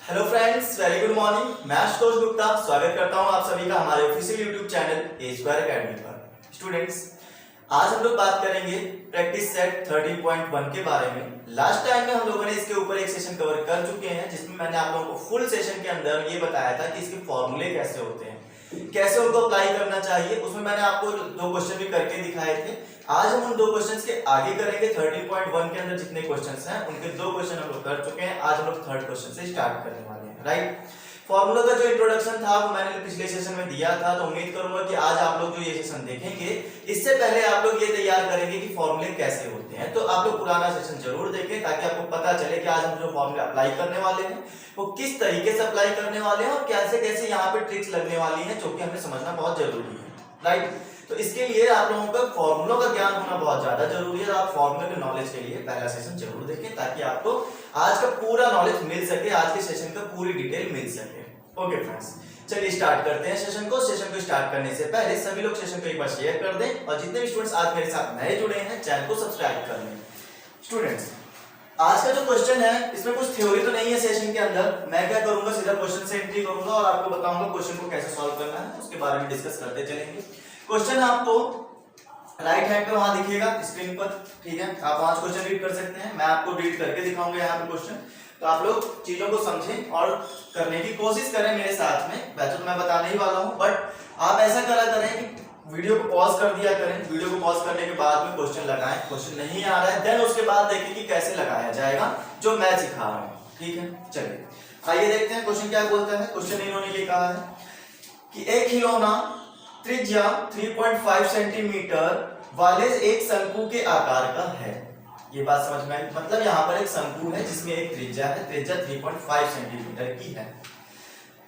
Hello friends, very good morning. मैं आशुतोष गुप्ता स्वागत करता हूं आप सभी का हमारे ऑफिशियल यूट्यूब चैनल ए स्क्वायर अकेडमी पर। स्टूडेंट्स, आज हम लोग बात करेंगे प्रैक्टिस सेट 13.1 के बारे में। लास्ट टाइम में हम लोगों ने इसके ऊपर एक सेशन कवर कर चुके हैं, जिसमें मैंने आप लोगों को फुल सेशन के अंदर ये बताया था कि इसके फॉर्मूले कैसे होते हैं, कैसे उनको अप्लाई करना चाहिए। उसमें मैंने आपको 2 क्वेश्चन भी करके दिखाए थे। आज हम उन 2 क्वेश्चंस के आगे करेंगे। 13.1 के अंदर जितने क्वेश्चंस हैं उनके 2 क्वेश्चन हम लोग कर चुके हैं। आज हम लोग थर्ड क्वेश्चन से स्टार्ट करने वाले हैं। राइट, फॉर्मूला का जो इंट्रोडक्शन था वो मैंने पिछले सेशन में दिया था, तो उम्मीद करूंगा कि आज आप लोग जो ये सेशन देखेंगे इससे पहले आप लोग ये तैयार करेंगे कि फॉर्मूले कैसे होते हैं। तो आप लोग पुराना सेशन जरूर देखें ताकि आपको पता चले कि आज हम जो फॉर्मूले अप्लाई करने वाले हैं वो किस तरीके से अप्लाई करने वाले हैं और कैसे कैसे यहाँ पे ट्रिक्स लगने वाली हैं, जो कि हमें समझना बहुत जरूरी है। राइट, तो इसके लिए आप लोगों का फॉर्मूलों का ज्ञान होना बहुत ज्यादा जरूरी है। आप फॉर्मूले के नॉलेज के लिए पहला सेशन जरूर देखें ताकि आपको आज का पूरा नॉलेज मिल सके, आज के सेशन का पूरी डिटेल मिल सके। ओके फ्रेंड्स, चलिए स्टार्ट करते हैं सेशन को। सेशन को स्टार्ट करने से पहले सभी लोग सेशन को एक बार शेयर कर दें और जितने भी स्टूडेंट्स आज मेरे साथ नए जुड़े हैं चैनल को सब्सक्राइब कर लें। स्टूडेंट्स, आज का जो क्वेश्चन है इसमें कुछ थ्योरी तो नहीं है सेशन के अंदर। मैं क्या करूंगा, सीधा क्वेश्चन से एंट्री करूंगा और आपको बताऊंगा क्वेश्चन को कैसे सॉल्व करना है, उसके बारे में डिस्कस करते चलेंगे। क्वेश्चन आपको राइट हैंड पे वहां दिखेगा स्क्रीन पर, ठीक है। आप वहां क्वेश्चन रीड कर सकते हैं, मैं आपको रीड करके दिखाऊंगा यहाँ पे क्वेश्चन, तो आप लोग चीजों को समझें और करने की कोशिश करें मेरे साथ में। वैसे तो मैं बताने ही वाला हूँ, बट आप ऐसा करा करें कि वीडियो को पॉज कर दिया करें। वीडियो को पॉज करने के बाद में क्वेश्चन लगाएं, क्वेश्चन नहीं आ रहा है देन उसके बाद देखें कि कैसे लगाया जाएगा जो मैं सिखा रहा हूँ, ठीक है। चलिए आइए देखते हैं क्वेश्चन क्या बोलता है। क्वेश्चन इन्होंने ये कहा है कि एक खिलौना त्रिज्या 3.5 सेंटीमीटर वाले एक शंकु के आकार का है। ये बात समझ में आई? मतलब यहाँ पर एक शंकु है जिसमें एक त्रिज्या है, त्रिज्या 3.5 सेंटीमीटर की है,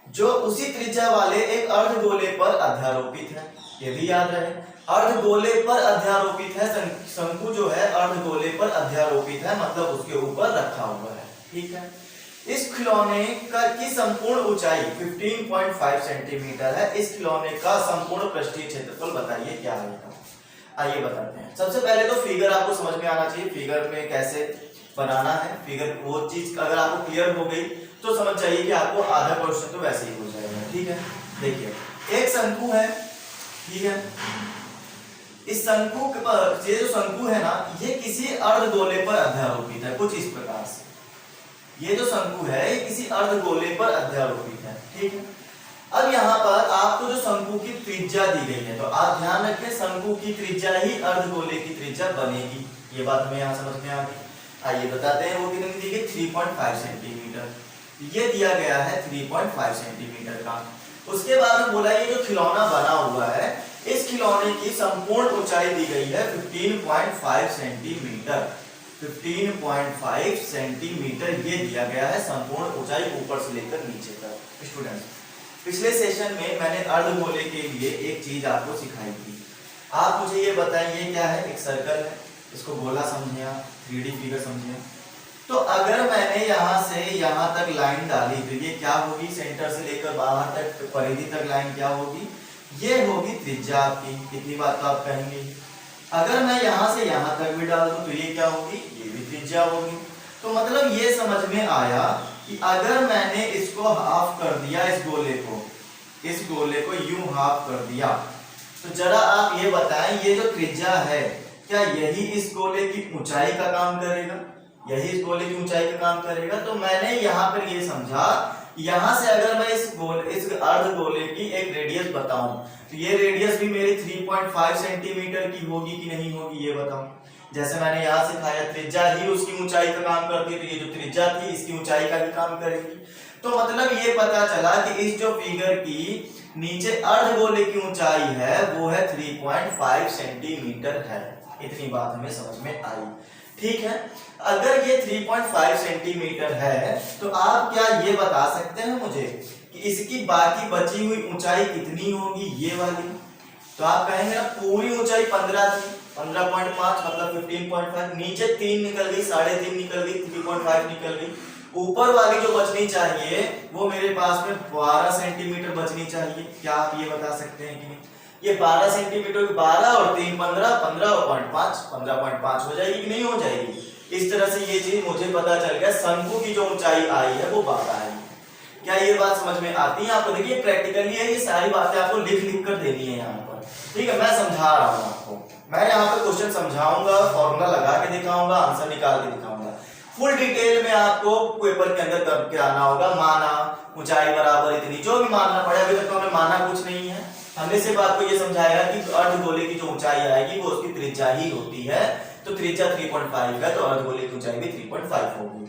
जो उसी त्रिज्या वाले एक अर्धगोले पर अध्यारोपित है। ये भी याद रहे, अर्धगोले पर अध्यारोपित है। शंकु जो है अर्धगोले पर अध्यारोपित है, मतलब उसके ऊपर रखा हुआ है, ठीक है। इस खिलौने की संपूर्ण ऊंचाई 15.5 सेंटीमीटर है। इस खिलौने का संपूर्ण पृष्ठीय क्षेत्रफल बताइए क्या आएगा। आइए बताते हैं। सबसे पहले तो फिगर आपको समझ में आना चाहिए, फिगर में कैसे बनाना है। फिगर वो चीज अगर आपको क्लियर हो गई तो समझ जाइए कि आपको आधा क्वेश्चन तो वैसे ही हो जाएगा, ठीक है। देखिए एक शंकु है, ठीक है। इस शंकु पर, ये जो शंकु है ना, ये किसी अर्धगोले पर अध्यारोपित है कुछ इस प्रकार से। ये जो शंकु है ये किसी अर्धगोले पर अध्यारोपित है, ठीक है। अब यहाँ पर आपको जो शंकु की त्रिज्या दी गई है, तो आप ध्यान रखें शंकु की त्रिज्या ही अर्धगोले की त्रिज्या बनेगी। ये बात हमें यहाँ समझ में आ गई। आइए बताते हैं वो कितनी दी गई, 3.5 सेंटीमीटर। ये दिया गया है 3.5 सेंटीमीटर का। उसके बाद बोला ये जो खिलौना बना हुआ है, इस खिलौने की संपूर्ण ऊंचाई दी गई है 15.5 सेंटीमीटर। 15.5 सेंटीमीटर ये दिया गया है संपूर्ण ऊंचाई ऊपर से लेकर नीचे तक। स्टूडेंट्स, पिछले सेशन में मैंने अर्धगोले के लिए एक चीज आपको सिखाई थी। आप मुझे ये बताइए क्या है, एक सर्कल है, इसको गोला समझिए आप, 3D फिगर समझिए। तो अगर मैंने यहाँ से यहाँ तक लाइन डाली तो ये क्या होगी, सेंटर से लेकर बाहर तक परिधि तक लाइन क्या होगी, ये होगी त्रिज्या आपकी। कितनी बात तो आप कहेंगे। अगर मैं यहाँ से यहाँ तक भी डाल दूं तो ये क्या होगी, ये भी त्रिज्या होगी। तो मतलब ये समझ में आया कि अगर मैंने इसको हाफ कर दिया, इस गोले को यूं हाफ कर दिया, तो जरा आप ये बताएं ये जो त्रिज्या है क्या यही इस गोले की ऊंचाई का काम करेगा, यही इस गोले की ऊंचाई का काम करेगा। तो मैंने यहाँ पर ये समझा, यहाँ से अगर मैं इस अर्धगोले की एक रेडियस बताऊं तो ये रेडियस भी मेरी 3.5 सेंटीमीटर की होगी कि नहीं होगी, ये बताऊं। जैसे मैंने यहाँ सिखाया त्रिज्या ही उसकी ऊंचाई का काम करती है, तो ये जो त्रिज्या थी इसकी ऊंचाई का भी काम करेगी। तो मतलब ये पता चला कि इस जो फिगर की नीचे अर्धगोले की ऊंचाई है वो है 3.5 सेंटीमीटर है। इतनी बात हमें समझ में आई, ठीक है। अगर ये 3.5 सेंटीमीटर है तो आप क्या ये बता सकते हैं मुझे कि इसकी बाकी बची हुई ऊंचाई कितनी होगी, ये वाली। तो आप कहेंगे ना पूरी ऊंचाई 15 थी, 15.5 मतलब 15.5, नीचे 3 निकल गई, 3.5 निकल गई, 3.5 निकल गई। ऊपर वाली जो बचनी चाहिए वो मेरे पास में 12 सेंटीमीटर बचनी चाहिए। क्या आप ये बता सकते हैं कि नहीं, ये 12 सेंटीमीटर, 12 और 3 15, 15.5 हो जाएगी कि नहीं हो जाएगी। इस तरह से ये चीज मुझे पता चल गया, शंकु की जो ऊंचाई आई है वो 12 आई। क्या ये बात समझ में आती है आपको? देखिए प्रैक्टिकली है, ये सारी बातें आपको लिख लिख कर देनी है यहाँ पर, ठीक है। मैं समझा रहा हूँ आपको, मैं यहाँ पर क्वेश्चन समझाऊंगा, फॉर्मूला लगा के दिखाऊंगा, आंसर निकाल के दिखाऊंगा। फुल डिटेल में आपको पेपर के अंदर करके आना होगा। माना ऊंचाई बराबर इतनी, जो भी मानना पड़े, अभी तक तो हमें माना कुछ नहीं है। हमने सिर्फ आपको ये समझाया कि अर्धगोले की जो ऊंचाई आएगी वो उसकी त्रिज्या ही होती है, तो त्रिज्या 3.5 है, तो अर्धगोले की ऊंचाई भी 3.5 होगी।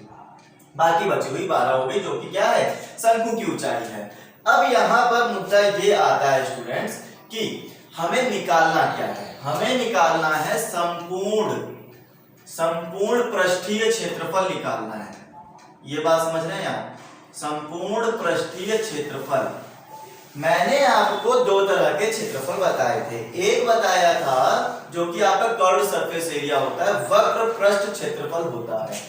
बाकी बची हुई 12 होगी, जो कि क्या है, शंकु की ऊंचाई है। अब यहाँ पर मुद्दा ये आता है स्टूडेंट्स कि हमें निकालना क्या है, हमें निकालना है संपूर्ण पृष्ठीय क्षेत्रफल निकालना है। ये बात समझ रहे हैं आप, संपूर्ण पृष्ठीय क्षेत्रफल। मैंने आपको दो तरह के क्षेत्रफल बताए थे, एक बताया था जो कि आपका कर्व्ड सरफेस एरिया होता है, वक्र पृष्ठ क्षेत्रफल होता है,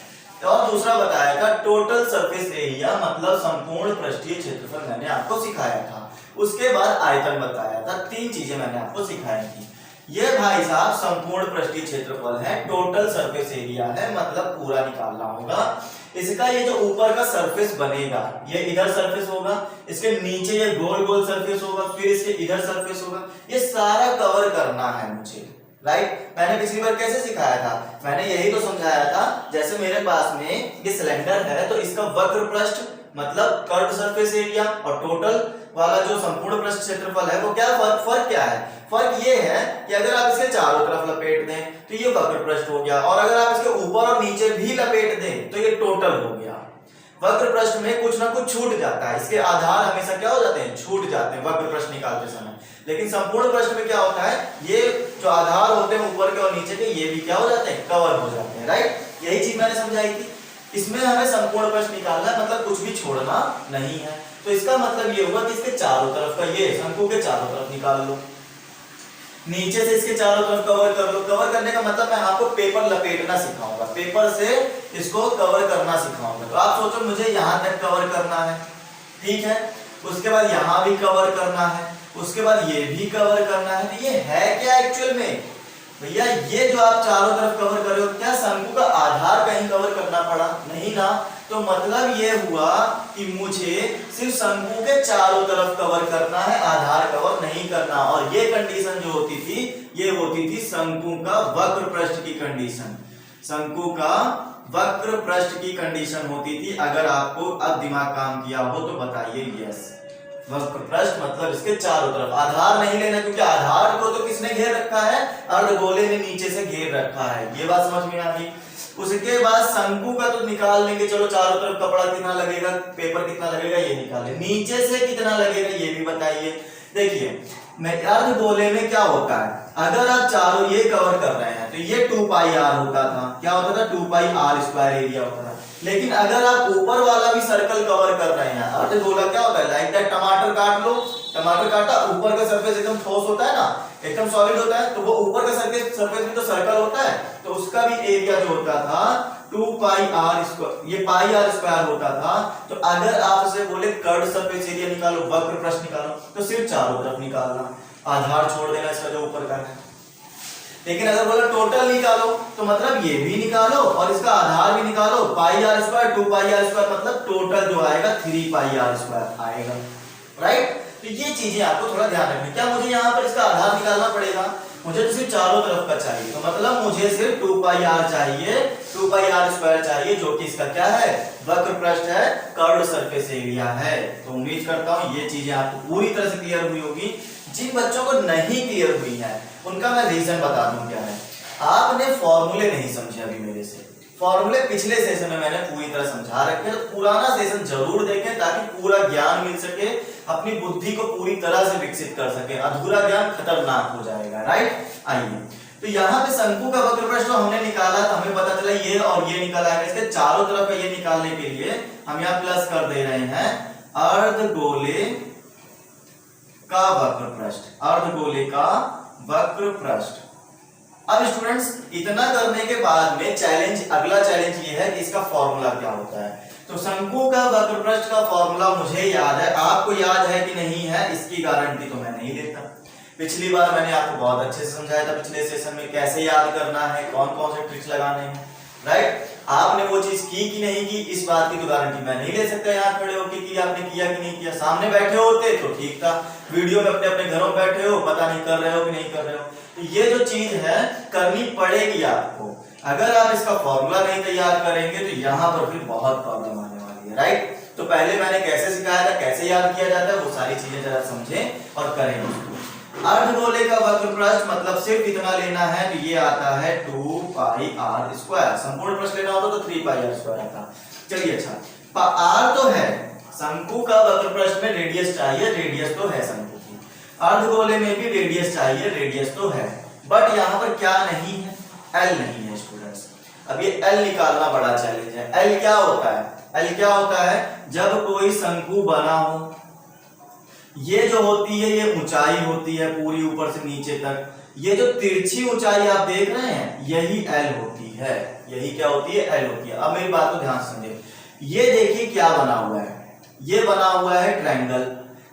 और दूसरा बताया था टोटल सरफेस एरिया, मतलब संपूर्ण पृष्ठीय क्षेत्रफल मैंने आपको सिखाया था। उसके बाद आयतन बताया था, तीन चीजें मैंने आपको सिखाई थी। ये भाई साहब संपूर्ण पृष्ठीय क्षेत्रफल है, टोटल सरफेस एरिया है, मतलब पूरा निकालना होगा। इसका ये जो ऊपर का सरफेस बनेगा, ये इधर सरफेस होगा, इसके नीचे ये गोल गोल सरफेस होगा, फिर इसके इधर सरफेस होगा, ये सारा कवर करना है मुझे, राइट। मैंने पिछली बार कैसे सिखाया था, मैंने यही तो समझाया था, जैसे मेरे पास में ये सिलेंडर है, तो इसका वक्र पृष्ठ मतलब कर्व्ड सरफेस एरिया और टोटल वाला जो संपूर्ण पृष्ठ क्षेत्रफल है, वो क्या फर्क क्या है? फर्क ये है कि अगर आप इसके चारों तरफ लपेट दें तो ये वक्र पृष्ठ हो गया, और अगर आप इसके ऊपर और नीचे भी लपेट दें तो ये टोटल हो गया। वक्र पृष्ठ में कुछ ना कुछ छूट जाता है, इसके आधार हमेशा क्या हो जाते हैं, छूट जाते हैं वक्र पृष्ठ निकालते समय। लेकिन संपूर्ण पृष्ठ में क्या होता है, ये जो आधार होते हैं ऊपर के और नीचे के, ये भी क्या हो जाते हैं, कवर हो जाते हैं, राइट। यही चीज मैंने समझाई थी। इसमें हमें संपूर्ण पृष्ठ निकालना है, मतलब कुछ भी छोड़ना नहीं है। तो इसका मतलब ये हुआ कि इसके चारों तरफ का, ये शंकु के चारों तरफ निकाल लो, नीचे से इसके चारों तरफ कवर कर लो। कवर करने का मतलब मैं आपको पेपर लपेटना सिखाऊंगा, पेपर से इसको कवर करना सिखाऊंगा। तो आप सोचो मुझे यहां तक कवर करना है, ठीक है, उसके बाद यहां भी कवर करना है, उसके बाद ये भी कवर करना है। तो ये है क्या एक्चुअल में भैया, ये जो आप चारों तरफ कवर कर रहे हो, क्या शंकु का आधार कहीं कवर करना पड़ा? नहीं ना। तो मतलब ये हुआ कि मुझे सिर्फ शंकु के चारों तरफ कवर करना है, आधार कवर नहीं करना। और ये कंडीशन जो होती थी, ये होती थी शंकु का वक्र पृष्ठ की कंडीशन, शंकु का वक्र पृष्ठ की कंडीशन होती थी। अगर आपको अब दिमाग काम किया हो तो बताइए यस। वक्र पृष्ठ मतलब इसके चारों तरफ, आधार नहीं लेना, क्योंकि आधार को तो किसने घेर रखा है, अर्धगोले ने नीचे से घेर रखा है। ये बात समझ में आ गई। उसके बाद शंकु का तो निकाल लेंगे, चलो चारों तरफ कपड़ा कितना लगेगा, पेपर कितना लगेगा ये निकाल लें, नीचे से कितना लगेगा ये भी बताइए। देखिए मैं अर्धगोले में क्या होता है, अगर आप चारों ये कवर कर रहे हैं तो ये 2 पाई आर होता था, क्या होता था, 2 पाई आर स्क्वायर एरिया होता था। लेकिन अगर आप ऊपर वाला भी सर्कल कवर कर रहे हैं, अर्धगोला क्या होता है, लाइक दैट टमाटर काट लो, टमाटर काटा, ऊपर का सरफेस एकदम ठोस होता है ना, एकदम सॉलिड होता है, तो वो ऊपर का सरफेस में तो सर्कल होता है, तो उसका भी एरिया जो होता था 2 पाई आर स्क्वायर, ये पाई आर स्क्वायर होता था। तो अगर आप इसे बोले कर्व्ड सरफेस एरिया निकालो, वक्र पृष्ठ निकालो, तो सिर्फ चारों तरफ निकालना, आधार छोड़ देना इसका जो ऊपर का है। लेकिन अगर बोला टोटल निकालो, तो मतलब ये भी निकालो और इसका आधार भी निकालो, pi r square 2 pi r square, मतलब टोटल जो आएगा 3 पाई आर स्क्वायर आएगा, राइट। तो ये चीजें आपको थोड़ा ध्यान रखनी। क्या मुझे यहाँ पर इसका आधार निकालना पड़ेगा, मुझे तो सिर्फ चारों तरफ का चाहिए, तो मतलब मुझे सिर्फ 2 पाई आर चाहिए, 2 पाई आर स्क्वायर चाहिए, जो कि इसका क्या है, वक्र पृष्ठ है, कर्व्ड सरफेस एरिया है। तो उम्मीद करता हूँ ये चीजें आपको पूरी तरह से क्लियर हुई होगी। जिन बच्चों को नहीं क्लियर हुई है उनका मैं रीजन बता दूं क्या है, आपने फॉर्मूले नहीं समझे अभी मेरे से। फॉर्मूले पिछले सेशन में मैंने पूरी तरह समझा रखे, तो पुराना सेशन जरूर देखें ताकि पूरा ज्ञान मिल सके, अपनी बुद्धि को पूरी तरह से विकसित कर सके, अधूरा ज्ञान खतरनाक हो जाएगा, राइट। आइए, तो यहाँ पे शंकु का वक्र पृष्ठ हमने निकाला, तो हमें पता चला ये और ये निकाला है, इसके चारों तरफ का ये निकालने के लिए हम यहाँ प्लस कर दे रहे हैं अर्धगोले का वक्र पृष्ठ, अर्धगोले का वक्र पृष्ठ। अब स्टूडेंट्स इतना करने के बाद में चैलेंज, अगला चैलेंज ये है कि इसका फॉर्मूला क्या होता है। तो शंकु का वक्र पृष्ठ का फॉर्मूला मुझे याद है, आपको याद है कि नहीं है इसकी गारंटी तो मैं नहीं देता। पिछली बार मैंने आपको बहुत अच्छे से समझाया था पिछले सेशन में कैसे याद करना है, कौन कौन से ट्रिक्स लगाने हैं, राइट। आपने वो चीज की कि नहीं की, इस बात की तो गारंटी मैं नहीं ले सकता यहाँ खड़े होकर कि आपने किया कि नहीं किया। सामने बैठे होते तो ठीक था, वीडियो में अपने अपने घरों बैठे हो, पता नहीं कर रहे हो कि नहीं कर रहे हो। तो ये जो चीज है करनी पड़ेगी आपको। अगर आप इसका फॉर्मूला नहीं तैयार करेंगे तो यहाँ पर फिर बहुत प्रॉब्लम आने वाली है, राइट। तो पहले मैंने कैसे सिखाया था, कैसे याद किया जाता है, वो सारी चीजें जरा समझें और करें उसको। अर्धगोले का वक्रपृष्ठ मतलब सिर्फ इतना लेना है, तो ये आता है 2 पाई r स्क्वायर। संपूर्ण पृष्ठ लेना होता तो 3 पाई r स्क्वायर आता। चलिए अच्छा, r तो है, शंकु का वक्रपृष्ठ में रेडियस चाहिए, रेडियस तो है शंकु की। अर्धगोले में भी रेडियस चाहिए, रेडियस तो है, बट यहाँ पर क्या नहीं है, l नहीं है स्टूडेंट्स। अब ये l निकालना बड़ा चैलेंज है। l क्या होता है, l क्या होता है, जब कोई शंकु बना हो, ये जो होती है ये ऊंचाई होती है पूरी ऊपर से नीचे तक, ये जो तिरछी ऊंचाई आप देख रहे हैं यही l होती है, यही क्या होती है, l होती है। अब मेरी बात को ध्यान से समझिए, ये देखिए क्या बना हुआ है, ये बना हुआ है ट्रायंगल,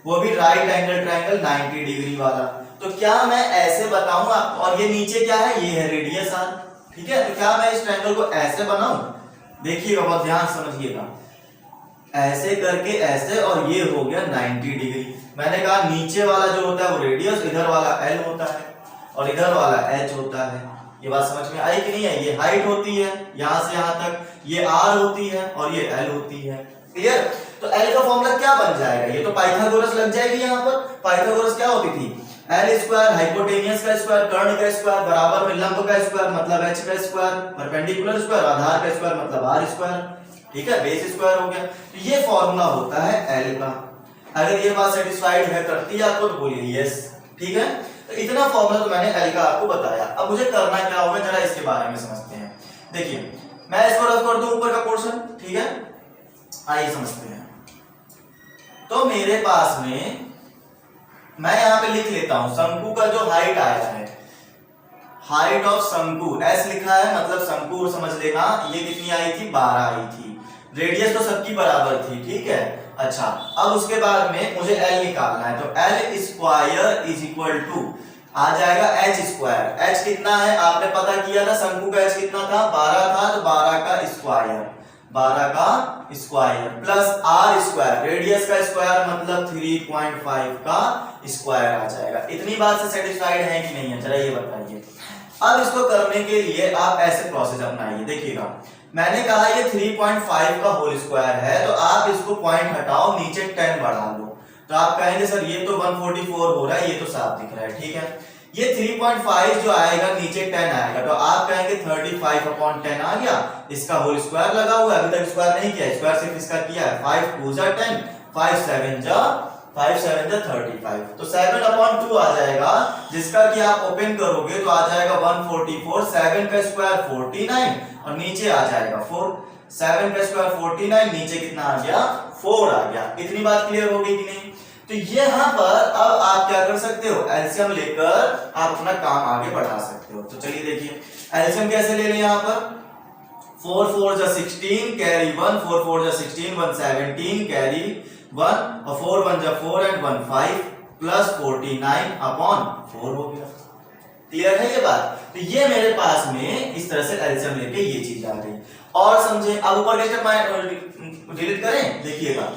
वो भी राइट एंगल ट्रायंगल 90 डिग्री वाला। तो क्या मैं ऐसे बताऊं आपको, और ये नीचे क्या है, ये है रेडियस r, ठीक है। तो क्या मैं इस ट्रायंगल को ऐसे बनाऊं, देखिएगा बहुत ध्यान समझिएगा, ऐसे करके ऐसे, और ये हो गया 90 डिग्री। मैंने कहा नीचे वाला जो होता है वो रेडियस, इधर वाला l होता है और इधर वाला h होता है। ये बात समझ में आई कि नहीं है। ये हाइट होती है यहां से यहां तक, ये r होती है और ये l होती है, क्लियर। तो l का फॉर्मूला क्या बन जाएगा, ये तो पाइथागोरस लग जाएगी। यहाँ पर पाइथागोरस क्या होती थी, l स्क्वायर हाइपोटेनियस का स्क्वायर कर्ण का स्क्वायर बराबर में लंब का स्क्वायर मतलब h का स्क्वायर, परपेंडिकुलर स्क्वायर आधार का स्क्वायर मतलब r स्क्वायर, ठीक है, बेस स्क्वायर हो गया। तो ये फॉर्मूला होता है l का। अगर ये बात सेटिस्फाइड है करती है आपको तो बोलिए यस, ठीक है। तो इतना फॉर्मूला तो मैंने l का आपको बताया। अब मुझे करना क्या होगा जरा इसके बारे में समझते हैं। देखिए मैं इसको रफ कर दूं ऊपर का पोर्शन, ठीक है, आइए समझते हैं। तो मेरे पास में मैं यहाँ पे लिख लेता हूं शंकु का जो हाइट आया है, हाइट ऑफ शंकु s लिखा है, मतलब शंकु समझ लेना ये कितनी आई थी, 12 आई थी। रेडियस तो सबकी बराबर थी, ठीक है। अच्छा अब उसके बाद में मुझे l निकालना है, तो l square is equal to आ जाएगा h स्क्वायर। h कितना है आपने पता किया था, शंकु का h कितना था, 12 था, तो 12 का स्क्वायर, 12 का square plus r square, radius का स्क्वायर मतलब 3.5 का स्क्वायर आ जाएगा। इतनी बात से सेटिस्फाइड है कि नहीं है, जरा ये बताइए। अब इसको करने के लिए आप ऐसे प्रोसेस अपनाइए, देखिएगा मैंने कहा ये 3.5 का होल स्क्वायर है, तो आप इसको पॉइंट हटाओ, नीचे 10 बढ़ा लो, तो आप कहेंगे सर ये तो 144 हो रहा है, ये तो साफ दिख रहा है, ठीक है। ये 3.5 जो आएगा नीचे 10 आएगा, तो आप कहेंगे 35/10 आ गया, इसका होल स्क्वायर लगा हुआ है, अभी तक स्क्वायर नहीं किया, स्क्वायर सिर्फ इसका किया है, 5 2 जा 10, 5 7 जा 35, तो 7/2 आ जाएगा, जिसका कि आप ओपन करोगे तो आ जाएगा 144, 7 का स्क्वायर 49 और नीचे आ जाएगा 4, 7 का स्क्वायर 49, नीचे कितना आ गया 4 आ गया। इतनी बात क्लियर हो गई कि नहीं। तो यहाँ पर अब आप क्या कर सकते हो, एलसीएम लेकर आप अपना काम आगे बढ़ा सकते हो। तो चलिए देखिए एलसीएम कैसे ले लें, यहाँ पर 4 4 जा 16 कैरी 1, 4 4 जा 16 1 17 कैरी 1 और 4 1 जा 4 एंड 1 5 प्लस 49/4 हो गया। क्लियर है ये बात। तो ये मेरे पास में इस तरह से एलसीएम लेके ये चीज आ गई। और समझे, अब ऊपर के स्टेप डिलीट करें, देखिएगा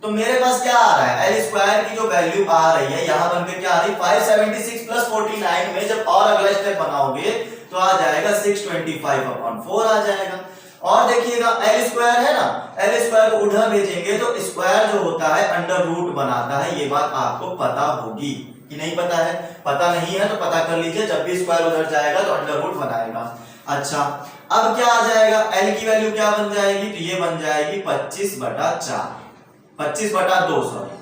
तो मेरे पास क्या आ रहा है, एल स्क्वायर की जो वैल्यू आ रही है यहां बनकर क्या आ रही है 576 प्लस 49 में जब और अगला स्टेप बनाओगे तो आ जाएगा 625/4 आ जाएगा। और देखिएगा एल स्क्वायर है ना, एल स्क्वायर को उधर भेजेंगे तो स्क्वायर जो होता है अंडर रूट बनाता है, ये बात आपको पता होगी कि नहीं पता है, पता नहीं है तो पता कर लीजिए, जब भी स्क्वायर उधर जाएगा तो अंडर रूट बनाएगा। अच्छा अब क्या आ जाएगा, एल की वैल्यू क्या बन जाएगी, तो ये बन जाएगी 25/4, 25/2 सॉरी,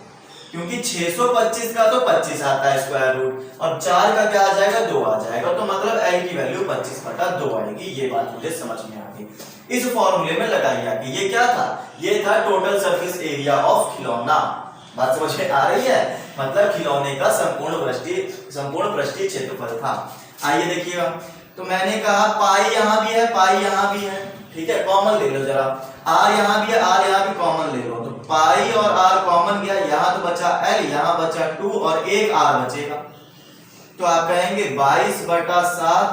क्योंकि 625 का तो 25 आता है स्क्वायर रूट और 4 का क्या आ जाएगा 2 आ जाएगा, तो मतलब एल की वैल्यू 25/2 आएगी। ये बात मुझे समझ में आ गई। इस फॉर्मूले में लगाई आके ये क्या था, ये था टोटल सरफेस एरिया ऑफ खिलौना। बात समझ में आ रही है, मतलब खिलौने का संपूर्ण पृष्ठीय क्षेत्रफल था। आइए देखिएगा, तो मैंने कहा पाई यहां भी है, पाई यहां भी है, ठीक है, कॉमन ले लो जरा, आर यहां भी है, आर यहां भी कॉमन ले लो, तो पाई और आर कॉमन गया, यहां तो बचा एल, यहां बचा 2 और एक आर बचेगा, तो आप कहेंगे 22/7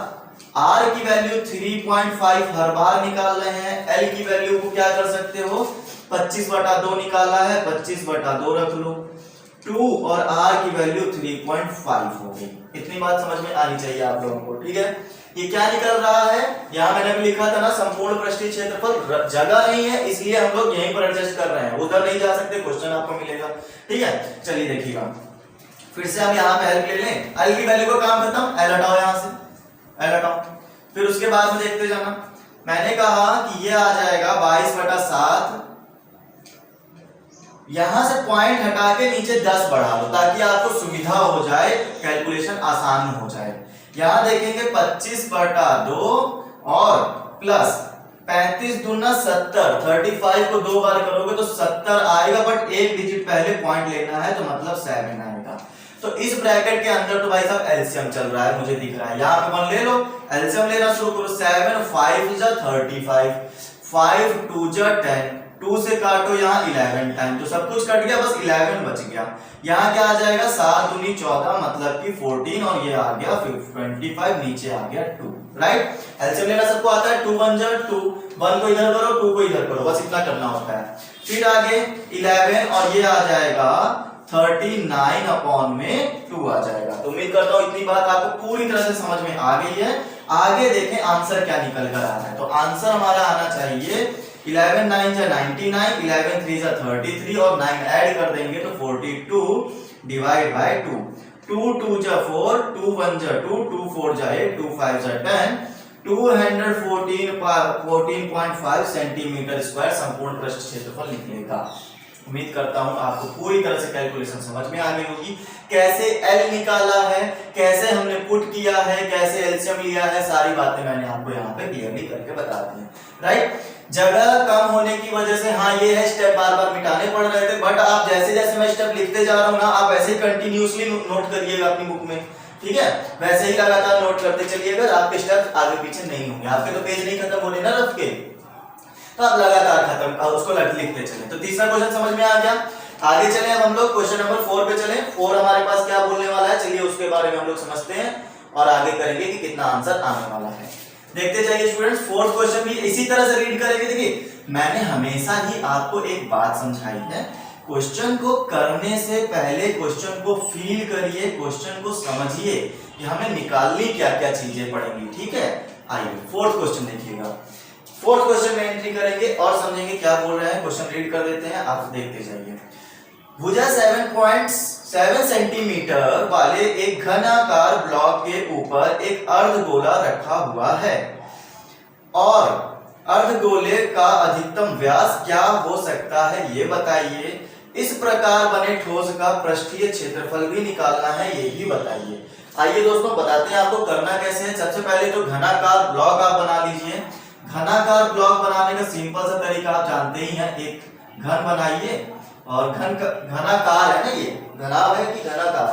R की वैल्यू 3.5 हर बार निकाल रहे हैं, L की वैल्यू को क्या कर सकते हो, 25/2 निकाला है, 25/2 रख लो, 2 और R की वैल्यू 3.5 हो गई। इतनी बात समझ में आनी चाहिए आप लोगों को, ठीक है। ये क्या निकल रहा है, यहाँ मैंने भी लिखा था ना संपूर्ण पृष्ठीय क्षेत्रफल, जगह नहीं है इसलिए हम लोग यहीं पर एडजस्ट कर रहे हैं, उधर नहीं जा सकते, क्वेश्चन आपको मिलेगा, ठीक है। चलिए देखिएगा, फिर से हम यहाँ पे L ले लें, L की वैल्यू का काम खत्म, L हटाओ यहाँ से, L हटाओ, फिर उसके बाद में देखते जाना। मैंने कहा कि ये आ जाएगा 22/7, यहां से पॉइंट हटा के नीचे 10 बढ़ा लो ताकि आपको सुविधा हो जाए, कैलकुलेशन आसान हो जाए। यहां देखेंगे 25/2 और प्लस 35 दूना 70, 35 को 2 बार करोगे तो 70 आएगा, बट एक डिजिट पहले पॉइंट लेना है तो मतलब 7 आएगा। तो इस ब्रैकेट के अंदर तो भाई साहब एलसीएम चल रहा है, मुझे दिख रहा है, यहाँ पे 1 ले लो, एलसीएम लेना शुरू करो, 7 5 जा 35, 5 2 जा 10, 2 से काटो यहाँ 11 टाइम, तो सब कुछ कट गया, बस 11 बच गया। यहाँ क्या आ जाएगा, 7 दूनी 14 मतलब कि 14 और ये आ गया 25, नीचे आ गया 2, राइट। एलसीएम लेना सबको आता है, 2 1 जा 2, 1 को इधर करो 2 को इधर करो, बस इतना करना होता है। फिर आगे 11 और ये आ जाएगा 39/2 आ जाएगा। तो उम्मीद करता हूं इतनी बात आपको पूरी तरह से समझ में आ गई है। आगे देखें आंसर क्या निकल कर आ रहा है, तो आंसर हमारा आना चाहिए 11 9 जा 99, 11 3 जा 33 और 9 ऐड कर देंगे तो 42 डिवाइड बाय 2, 2 2 जा 4, 2 1 जा 2, 2 4 जा 8, 2 5 जा 10, 214.5 सेंटीमीटर स्क्वायर संपूर्ण पृष्ठ क्षेत्रफल निकलेगा। उम्मीद करता हूं आपको पूरी तरह से कैलकुलेशन समझ में आ गई होगी, कैसे L निकाला है, कैसे हमने पुट किया है, कैसे एलसीएम लिया है, सारी बातें मैंने आपको यहाँ पे क्लियरली करके बता दी है, राइट। जगह कम होने की वजह से हाँ ये है स्टेप बार बार मिटाने पड़ रहे थे, बट आप जैसे जैसे मैं स्टेप लिखते जा रहा हूँ ना, आप ऐसे ही कंटिन्यूअसली नोट करिएगा अपनी बुक में, ठीक है, वैसे ही लगातार नोट करते चलिएगा, आपके स्टेप आगे पीछे नहीं होंगे, आपके तो पेज नहीं खत्म होने ना रफ के, तो आप लगातार खत्म उसको लिखते चले। तो तीसरा क्वेश्चन समझ में आ गया। आगे चले अब हम लोग क्वेश्चन नंबर 4 पे चले। 4 हमारे पास क्या बोलने वाला है, चलिए उसके बारे में हम लोग समझते हैं और आगे करेंगे कि कितना आंसर आने वाला है। देखते जाइए स्टूडेंट्स, 4th क्वेश्चन भी इसी तरह से रीड करेंगे। देखिए मैंने हमेशा ही आपको एक बात समझाई है, क्वेश्चन को करने से पहले क्वेश्चन को फील करिए, क्वेश्चन को समझिए कि हमें निकालनी क्या क्या चीजें पड़ेंगी, ठीक है। आइए 4th क्वेश्चन देखिएगा। 4th क्वेश्चन में एंट्री करेंगे और समझेंगे क्या बोल रहे हैं, क्वेश्चन रीड कर देते हैं, आप देखते जाइए। भुजा 7.7 सेंटीमीटर वाले एक घनाकार ब्लॉक के ऊपर एक अर्धगोला रखा हुआ है और अर्धगोले का अधिकतम व्यास क्या हो सकता है ये बताइए। इस प्रकार बने ठोस का पृष्ठीय क्षेत्रफल भी निकालना है, ये भी बताइए। आइए दोस्तों बताते हैं आपको करना कैसे है। सबसे पहले तो घनाकार ब्लॉक आप बना लीजिए। घनाकार ब्लॉक बनाने का सिंपल सा तरीका आप जानते ही हैं, एक घन बनाइए और घनाकार है ना, ये घनाभ है कि घनाकार,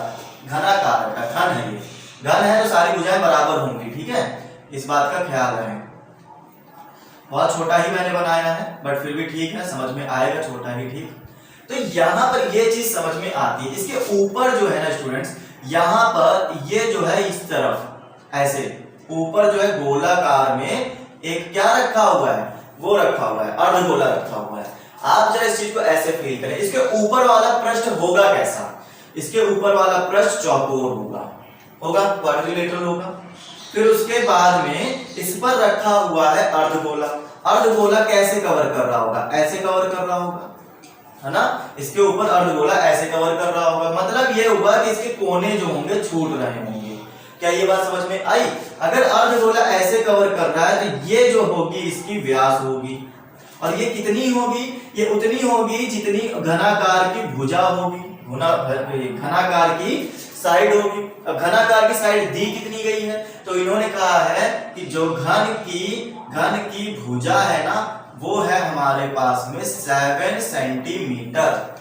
घनाकार है, घन है, ये घन है तो सारी भुजाएं बराबर होंगी, ठीक है, इस बात का ख्याल रखें। बहुत छोटा ही मैंने बनाया है बट फिर भी ठीक है, समझ में आएगा, छोटा ही ठीक। तो यहाँ पर ये चीज समझ में आती है। इसके ऊपर जो है ना स्टूडेंट्स, यहाँ पर ये जो है इस तरफ ऐसे ऊपर जो है गोलाकार में एक क्या रखा हुआ है, वो रखा हुआ है, अर्धगोला रखा हुआ है। आप जरा इस चीज को ऐसे फील करें। इसके ऊपर वाला पृष्ठ होगा कैसा, इसके ऊपर वाला पृष्ठ चौकोर होगा, क्वाड्रिलेटरल होगा। फिर उसके बाद में इस पर रखा हुआ है अर्धगोला। अर्धगोला कैसे कवर कर रहा होगा, ऐसे कवर कर रहा होगा, है ना। इसके ऊपर अर्धगोला ऐसे कवर कर रहा होगा, मतलब ये होगा कि इसके कोने जो होंगे छूट रहे होंगे। क्या ये बात समझ में आई? अगर अर्धगोला ऐसे कवर कर रहा है तो ये जो होगी इसकी व्यास होगी, और ये कितनी होगी, ये उतनी होगी जितनी घनाकार की भुजा होगी, घनाकार की साइड होगी। अब घनाकार की साइड दी कितनी गई है, तो इन्होंने कहा है कि जो घन की भुजा है ना, वो है हमारे पास में 7 सेंटीमीटर।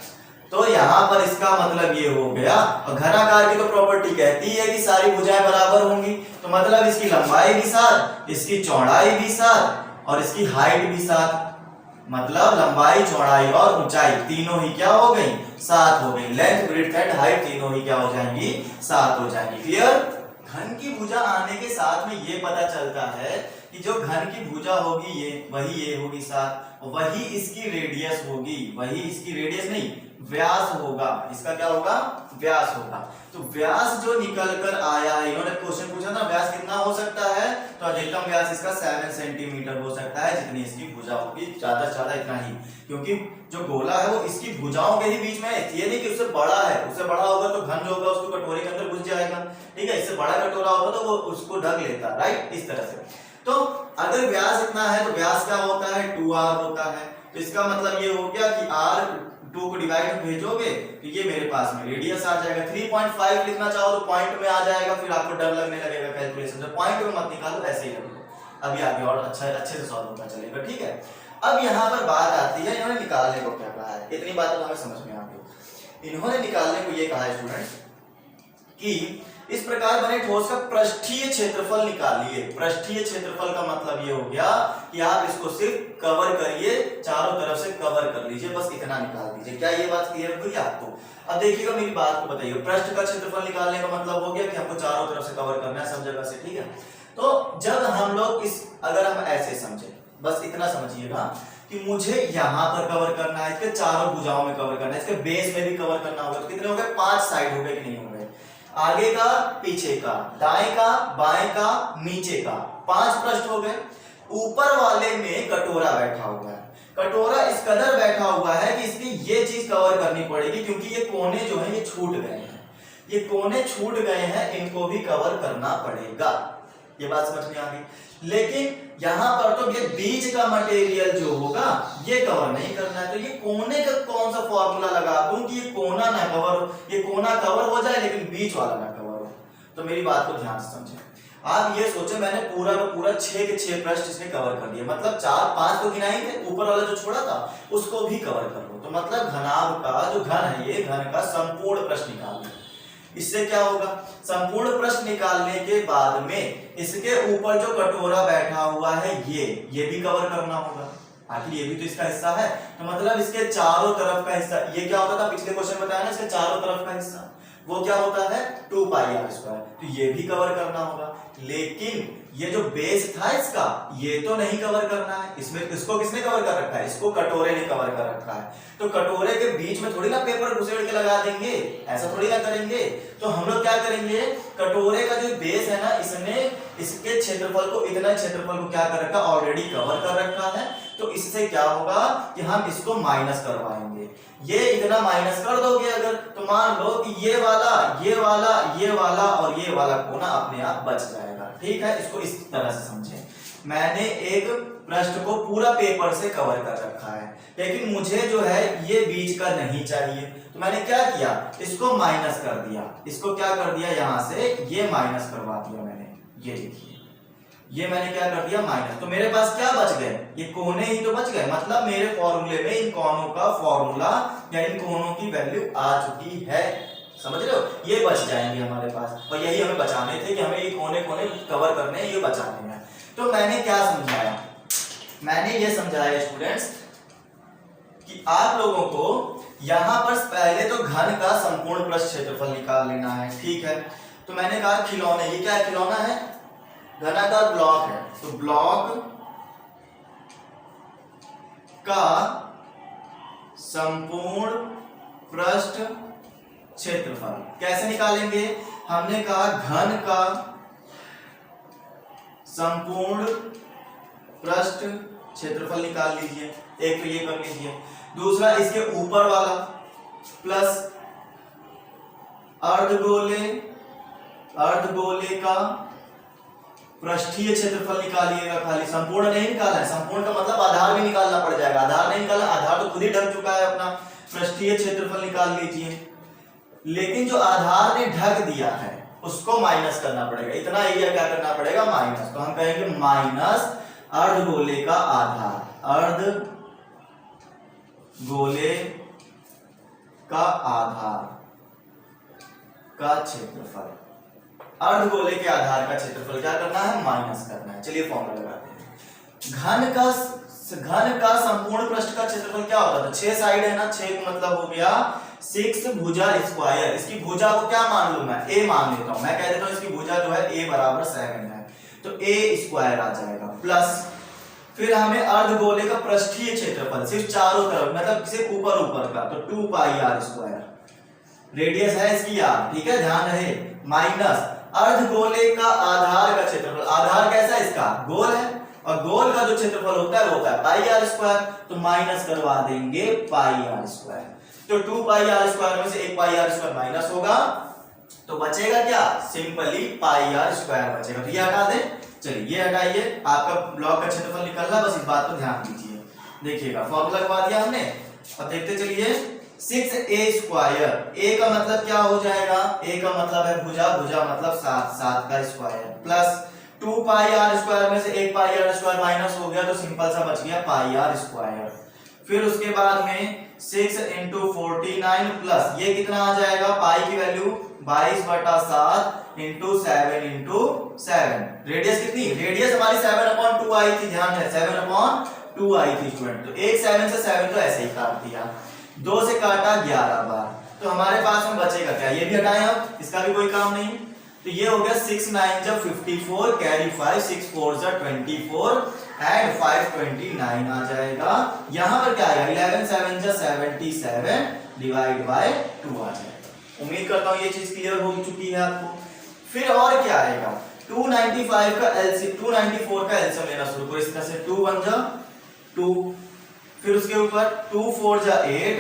तो यहाँ पर इसका मतलब ये हो गया, और घनाकार की तो प्रॉपर्टी कहती है कि सारी भुजाएं बराबर होंगी, तो मतलब इसकी लंबाई भी 7, इसकी चौड़ाई भी 7 और इसकी हाइट भी 7, मतलब लंबाई चौड़ाई और ऊंचाई तीनों ही क्या हो गई, 7 हो गई। लेंथ ब्रेड्थ एंड हाइट तीनों ही क्या हो जाएंगी, 7 हो जाएंगी। क्लियर? घन की भुजा आने के साथ में ये पता चलता है कि जो घन की भुजा होगी ये वही ये होगी साथ, वही इसकी रेडियस होगी, वही इसकी रेडियस नहीं व्यास होगा, इसका क्या होगा व्यास होगा। तो व्यास जो निकल कर आया है, इन्होंने क्वेश्चन पूछा था व्यास कितना हो सकता है, तो अधिकतम व्यास इसका 7 सेंटीमीटर हो सकता है, जितनी इसकी भुजा होगी ज्यादा से ज्यादा इतना ही, क्योंकि जो गोला है वो इसकी भुजाओं के ही बीच में है, ये नहीं कि उससे बड़ा है, उससे बड़ा होगा तो घन जो होगा उसको कटोरे के अंदर घुस जाएगा, ठीक है, इससे बड़ा कटोरा होगा तो वो उसको ढक लेता है, राइट, इस तरह से। तो अगर व्यास इतना है तो व्यास क्या होता है 2r होता है, तो इसका मतलब ये हो गया कि r 2 को डिवाइड भेजोगे तो ये मेरे पास में रेडियस आ जाएगा। 3.5 लिखना चाहो तो पॉइंट में आ जाएगा, फिर आपको डर लगने लगेगा कैलकुलेशन से, पॉइंट में मत निकालो, ऐसे ही रखो, अभी आगे और अच्छे से सॉल्व होता चलेगा, ठीक है। अब यहाँ पर बात आती है इन्होंने निकालने को क्या कहा है, इतनी बात तो हमें समझ में आ गई। इन्होंने निकालने को ये कहा है स्टूडेंट्स कि इस प्रकार बने ठोस का पृष्ठीय क्षेत्रफल निकालिए। पृष्ठीय क्षेत्रफल का मतलब ये हो गया कि आप इसको सिर्फ कवर करिए, चारों तरफ से कवर कर लीजिए, बस इतना निकाल दीजिए। क्या ये बात क्लियर हुई आपको? अब देखिएगा मेरी बात को बताइए, पृष्ठ का क्षेत्रफल निकालने का मतलब हो गया कि हमको चारों तरफ से कवर करना है सब जगह से, ठीक है। तो जब हम लोग अगर हम ऐसे समझे, बस इतना समझिएगा कि मुझे यहाँ पर कवर करना है, इसके चारों भुजाओं में कवर करना है, इसके बेस में भी कवर करना होगा, तो कितने हो गए 5 साइड हो गए कि नहीं हो गए, आगे का पीछे का दाएं का बाएं का नीचे का 5 पृष्ठ हो गए। ऊपर वाले में कटोरा बैठा हुआ है, कटोरा इस कदर बैठा हुआ है कि इसकी ये चीज कवर करनी पड़ेगी, क्योंकि ये कोने जो है ये छूट गए हैं, ये कोने छूट गए हैं, इनको भी कवर करना पड़ेगा। ये बात समझ में आ गई। लेकिन यहां पर तो ये बीच का मटेरियल जो होगा ये कवर नहीं करना है, तो ये कोने का कौन सा फॉर्मूला लगा दूं कि ये कोना ना कवर हो, ये कोना कवर हो जाए लेकिन बीच वाला ना कवर हो। तो मेरी बात को ध्यान से समझें, आप ये सोचे मैंने पूरा का पूरा 6 के 6 पृष्ठ इसने कवर कर दिया, मतलब 4-5 तो गिनाएंगे, ऊपर वाला जो छोड़ा था उसको भी कवर कर लो, तो मतलब घनाभ का जो घन है ये घन का संपूर्ण पृष्ठ निकाल लो। इससे क्या होगा, संपूर्ण पृष्ठ निकालने के बाद में इसके ऊपर जो कटोरा बैठा हुआ है ये भी कवर करना होगा, आखिर ये भी तो इसका हिस्सा है, तो मतलब इसके चारों तरफ का हिस्सा, ये क्या होता था पिछले क्वेश्चन बताया ना, इसके चारों तरफ का हिस्सा वो क्या होता है 2πr², तो ये भी कवर करना होगा। लेकिन ये जो बेस था इसका ये तो नहीं कवर करना है, इसमें इसको किसने कवर कर रखा है, इसको कटोरे ने कवर कर रखा है, तो कटोरे के बीच में थोड़ी ना पेपर घुसेड़ के लगा देंगे, ऐसा थोड़ी ना करेंगे। तो हम लोग क्या करेंगे, कटोरे का जो बेस है ना इसने इसके क्षेत्रफल को, इतना क्षेत्रफल को क्या कर रखा ऑलरेडी कवर कर रखा है, तो इससे क्या होगा कि हम इसको माइनस करवाएंगे। ये इतना माइनस कर दोगे अगर, तो मान लो कि ये वाला और ये वाला कोना अपने आप बच जाएगा, ठीक है। इसको इस तरह से समझें, मैंने एक पृष्ठ को पूरा पेपर से कवर कर रखा है, लेकिन मुझे जो है ये बीच का नहीं चाहिए, तो मैंने क्या किया, इसको माइनस कर दिया, इसको क्या कर दिया यहां से ये माइनस करवा दिया मैंने, ये देखिए ये मैंने क्या कर दिया माइनस, तो मेरे पास क्या बच गए, ये कोने ही तो बच गए, मतलब मेरे फॉर्मूले में इन कोनों का फॉर्मूला या इन कोनों की वैल्यू आ चुकी है, समझ रहे हो, ये बच जाएंगे हमारे पास, और यही हमें बचाने थे कि हमें ये कोने कोने कवर करने हैं, ये बचाने हैं। तो मैंने क्या समझाया, मैंने ये समझाया स्टूडेंट्स कि आप लोगों को यहां पर पहले तो घन का संपूर्ण पृष्ठ क्षेत्रफल निकाल लेना है, ठीक है। तो मैंने कहा खिलौने, ये क्या है खिलौना है, घनाकार ब्लॉक है, तो ब्लॉक का संपूर्ण पृष्ठ क्षेत्रफल कैसे निकालेंगे, हमने कहा घन का संपूर्ण पृष्ठ क्षेत्रफल निकाल लीजिए, एक तो ये कर लीजिए, दूसरा इसके ऊपर वाला प्लस अर्धगोले का पृष्ठीय क्षेत्रफल निकालिएगा, खाली संपूर्ण नहीं निकाला है, संपूर्ण का मतलब आधार भी निकालना पड़ जाएगा, आधार नहीं निकाला, आधार तो खुद ही ढक चुका है अपना, पृष्ठीय क्षेत्रफल निकाल लीजिए, लेकिन जो आधार ने ढक दिया है उसको माइनस करना पड़ेगा, इतना एरिया क्या करना पड़ेगा माइनस, तो हम कहेंगे माइनस अर्धगोले का आधार, अर्धगोले का आधार का क्षेत्रफल, अर्धगोले के आधार का क्षेत्रफल क्या करना है माइनस करना है। चलिए फॉर्मूला लगाते हैं, घन का संपूर्ण पृष्ठ का क्षेत्रफल क्या होता था, 6 साइड है ना, 6 मतलब हो गया 6 भुजा स्क्वायर, इसकी भुजा को क्या मान लूं मैं, a मान लेता हूं, मैं कह देता हूं इसकी भुजा जो है a बराबर 7 है, तो a स्क्वायर आ जाएगा प्लस फिर हमें अर्धगोले का पृष्ठीय क्षेत्रफल सिर्फ चारों तरफ मतलब सिर्फ ऊपर ऊपर का, तो 2 पाई r स्क्वायर, रेडियस है इसकी r, ठीक है ध्यान रहे, माइनस अर्धगोले का आधार का क्षेत्रफल, आधार कैसा है इसका, गोल है, और गोल का जो क्षेत्रफल होता है वो होता है पाई r स्क्वायर, तो माइनस करवा देंगे पाई r स्क्वायर, तो 2 पाई r स्क्वायर में से 1 पाई r स्क्वायर माइनस होगा, तो बचेगा क्या, सिंपली पाई r स्क्वायर बचेगा, तो ये हटा दें, चलिए ये हटाइए, आपका ब्लॉक का क्षेत्रफल निकलना, बस इस बात पर ध्यान दीजिए, देखिएगा फॉर्मूला लगवा दिया हमने, अब देखते चलिए 6a स्क्वायर, a का मतलब क्या हो जाएगा, a का मतलब है भुजा, भुजा मतलब 7 का स्क्वायर प्लस 2 पाई r स्क्वायर में से 1 पाई r स्क्वायर माइनस हो गया, तो सिंपल सा बच गया पाई r स्क्वायर, फिर उसके बाद में 6 इंटू 49 प्लस ये कितना आ जाएगा, पाई की वैल्यू 22/7 इंटू 7 इंटू 7, रेडियस कितनी, रेडियस हमारी 7/2 आई थी, ध्यान है 7/2 आई थी स्टूडेंट, तो एक 7 से 7 तो ऐसे ही काट दिया, 2 से काटा 11 बार, तो हमारे पास में बचेगा क्या, ये भी हटाएं अब, इसका भी कोई काम नहीं, तो ये हो गया 6 9 जा 54 कैरी 5 6 4 जा 24 एंड 5 29 आ जाएगा, यहां पर क्या आएगा 11 7 जा 77 डिवाइड बाय 2 आ जाएगा, उम्मीद करता हूं ये चीज क्लियर हो चुकी है आपको, फिर और क्या आएगा 295 का एलसीएम 294 का एलसीएम लेना शुरू करो, इस तरह से 2 1 जा 2, फिर उसके ऊपर 2 4 जा 8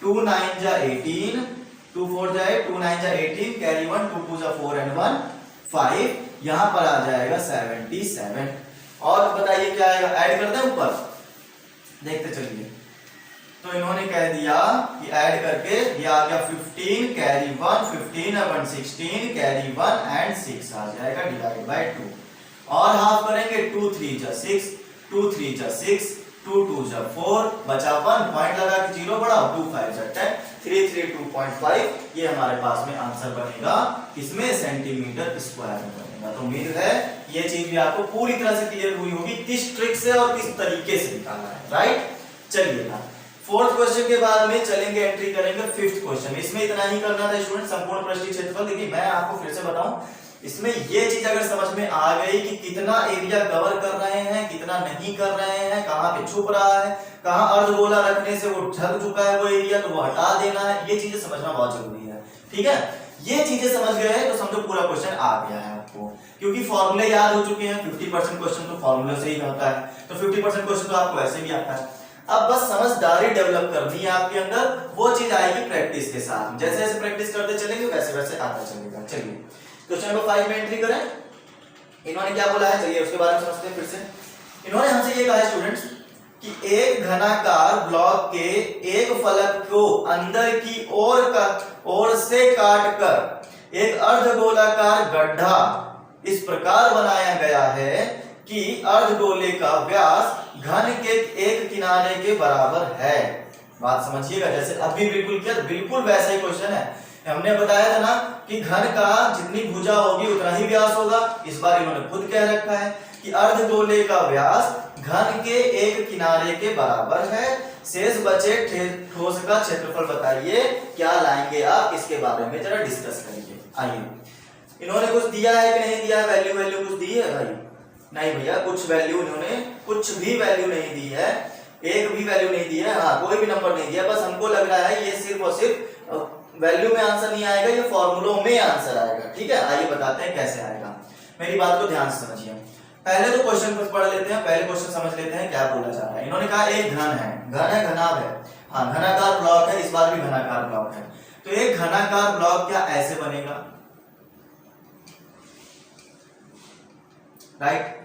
2 9 जा 18 2 4 जा 8 2 9 जा 18 कैरी 1 2 2 जा 4 एंड 1 5, यहां पर आ जाएगा 77, और बताइए क्या आएगा, ऐड कर दें ऊपर, देखते चलिए, तो इन्होंने कह दिया कि ऐड करके ये आ गया 15 कैरी 1 15 और 1 16 कैरी 1 एंड 6 आ जाएगा डिवाइड बाय 2, और हाफ करेंगे 2 3 जा 6 2 3 जा 6 2 2 जा 4 बचा 1 पॉइंट लगा के 0 बढ़ाओ 2 5 जा 10 3 3 2.5, ये हमारे पास में आंसर बनेगा इसमें सेंटीमीटर स्क्वायर में बनेगा, तो उम्मीद है ये चीज भी आपको पूरी तरह से क्लियर हुई होगी किस ट्रिक से और किस तरीके से निकालना है, राइट। चलिए फोर्थ क्वेश्चन के बाद में चलेंगे एंट्री करेंगे फिफ्थ क्वेश्चन, इसमें इतना ही करना था स्टूडेंट, संपूर्ण पृष्ठीय क्षेत्रफल। देखिए मैं आपको फिर से बताऊं, इसमें ये चीज अगर समझ में आ गई कि कितना एरिया कवर कर रहे हैं कितना नहीं कर रहे हैं, कहां पे छुप रहा है, कहां अर्धगोला रखने से वो ढक चुका है वो एरिया, तो वो हटा देना है, ये चीजें समझना बहुत जरूरी है, ठीक है। ये चीजें समझ गए हैं तो समझो पूरा क्वेश्चन आ गया है आपको, क्योंकि फॉर्मूले याद हो चुके हैं, 50% क्वेश्चन तो फॉर्मूले से ही होता है, तो 50% क्वेश्चन तो आपको ऐसे भी आता है। अब बस समझदारी डेवलप करनी है आपके अंदर, वो चीज आएगी प्रैक्टिस के साथ, जैसे जैसे प्रैक्टिस करते चलेंगे वैसे वैसे आता चलेगा। चलिए क्वेश्चन नंबर 5 में एंट्री करें, इन्होंने क्या बोला है, चलिए उसके बारे में समझते हैं फिर से। इन्होंने हमसे ये कहा है स्टूडेंट्स कि एक घनाकार ब्लॉक के एक फलक को अंदर की ओर से काटकर एक अर्धगोलाकार गड्ढा इस प्रकार बनाया गया है कि अर्धगोले का व्यास घन के एक किनारे के बराबर है। बात समझिएगा, जैसे अभी बिल्कुल क्या, बिल्कुल वैसा ही क्वेश्चन है। हमने बताया था ना कि घन का जितनी भुजा होगी उतना ही व्यास होगा, इस बार इन्होंने खुद कह रखा है कि अर्धगोले का व्यास घन के एक किनारे के बराबर है, शेष बचे ठोस का क्षेत्रफल बताइए, क्या लाएंगे आप, इसके बारे में जरा डिस्कस करिए। आइए, इन्होंने कुछ दिया है कि नहीं दिया, वैल्यू वैल्यू कुछ दी है भाई? नहीं भैया, कुछ वैल्यू इन्होंने कुछ भी वैल्यू नहीं दी है, एक भी वैल्यू नहीं दी है, हाँ कोई भी नंबर नहीं दिया, बस हमको लग रहा है ये सिर्फ और सिर्फ वैल्यू में आंसर नहीं आएगा, ये फॉर्मूलों में आंसर आएगा, ठीक है। आइए बताते हैं कैसे आएगा, मेरी बात को ध्यान से समझिए। पहले तो क्वेश्चन को पढ़ लेते हैं, पहले क्वेश्चन समझ लेते हैं क्या बोला जा रहा है। इन्होंने कहा एक घन है, घन है घनाभ है, हाँ घनाकार ब्लॉक है, इस बार भी घनाकार ब्लॉक है, तो एक घनाकार ब्लॉक क्या ऐसे बनेगा, राइट।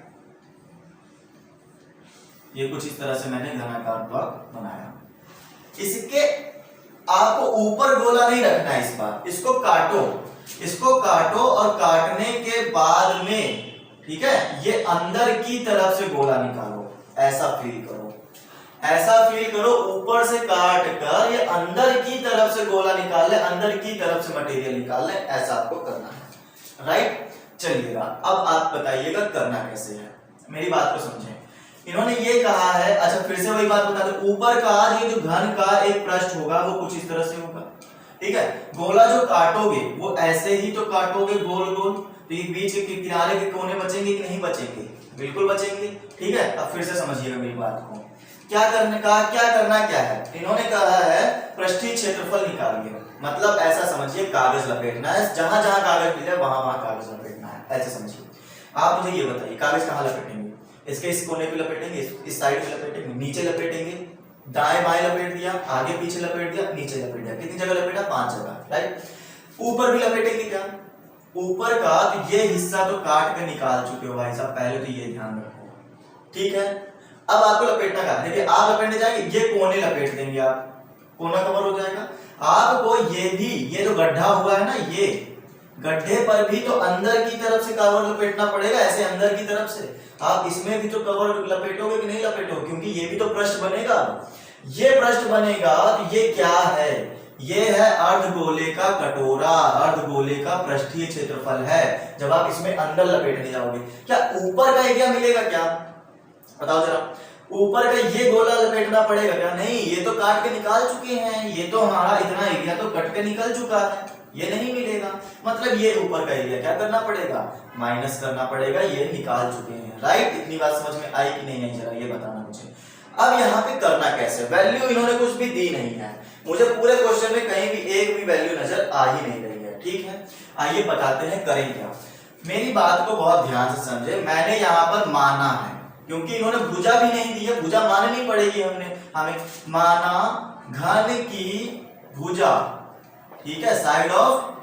ये कुछ इस तरह से मैंने घनाकार ब्लॉक बनाया, इसके आपको ऊपर गोला नहीं रखना है, इस बार इसको काटो, इसको काटो और काटने के बाद में, ठीक है, ये अंदर की तरफ से गोला निकालो, ऐसा फील करो, ऐसा फील करो, ऊपर से काट कर ये अंदर की तरफ से गोला निकाल ले, अंदर की तरफ से मटेरियल निकाल ले, ऐसा आपको करना है, राइट। चलिएगा अब आप बताइएगा करना कैसे है, मेरी बात को समझें। इन्होंने ये कहा है, अच्छा फिर से वही बात बता दो, ऊपर का ये जो घन का एक पृष्ठ होगा वो कुछ इस तरह से होगा, ठीक है। गोला जो काटोगे वो ऐसे ही तो काटोगे गोल गोल, तो ये बीच के किनारे के कोने बचेंगे कि नहीं बचेंगे? बिल्कुल बचेंगे, ठीक है। अब फिर से समझिएगा मेरी बात को, क्या करना क्या है, इन्होंने कहा है पृष्ठीय क्षेत्रफल निकालिए, मतलब ऐसा समझिए कागज लपेटना है, जहां जहां कागज मिले वहां वहां कागज लपेटना है, ऐसे समझिए। आप मुझे ये बताइए कागज कहाँ लपेटेंगे? इसके इस कोने पे लपेटेंगे, इस साइड पे लपेटेंगे, नीचे लपेटेंगे, दाएं बाएं लपेट दिया, आगे पीछे लपेट दिया, नीचे लपेट दिया, कितनी जगह लपेटा? 5 जगह, राइट। ऊपर भी लपेटेंगे क्या? ऊपर का तो ये हिस्सा तो काट के निकाल चुके हो भाई साहब, पहले तो ये ध्यान रखो, ठीक है। अब आपको लपेटना क्या? देखिए आप लपेटने जाएंगे, ये कोने लपेट देंगे, आप कोना कवर हो जाएगा। आपको ये भी, ये जो गड्ढा हुआ है ना, ये गड्ढे पर भी तो अंदर की तरफ से कवर लपेटना पड़ेगा, ऐसे अंदर की तरफ से। आप इसमें भी तो कवर लपेटोगे कि नहीं लपेटोगे? क्योंकि ये भी तो पृष्ठ बनेगा। ये पृष्ठ बनेगा तो ये क्या है? ये है अर्धगोले का कटोरा, अर्धगोले का पृष्ठीय क्षेत्रफल है। जब आप इसमें अंदर लपेटने जाओगे, क्या ऊपर का एरिया मिलेगा क्या? बताओ जरा, ऊपर का ये गोला लपेटना पड़ेगा क्या? नहीं, ये तो काट के निकाल चुके हैं, ये तो हमारा इतना एरिया तो कट के निकल चुका है, ये नहीं मिलेगा। मतलब ये ऊपर का एरिया क्या करना पड़ेगा? माइनस करना पड़ेगा, ये निकाल चुके हैं, राइट। इतनी बात समझ में आई कि नहीं जरा ये बताना मुझे। अब यहाँ पे करना कैसे? वैल्यू इन्होंने कुछ भी दी नहीं है, मुझे पूरे क्वेश्चन में कहीं भी एक भी वैल्यू नजर आ ही नहीं रही है, ठीक है। आइए बताते हैं करें क्या। मेरी बात को बहुत ध्यान से समझे, मैंने यहाँ पर माना है, क्योंकि इन्होंने भुजा भी नहीं दी है, भुजा माननी पड़ेगी हमें माना घन की भुजा, ठीक है, साइड ऑफ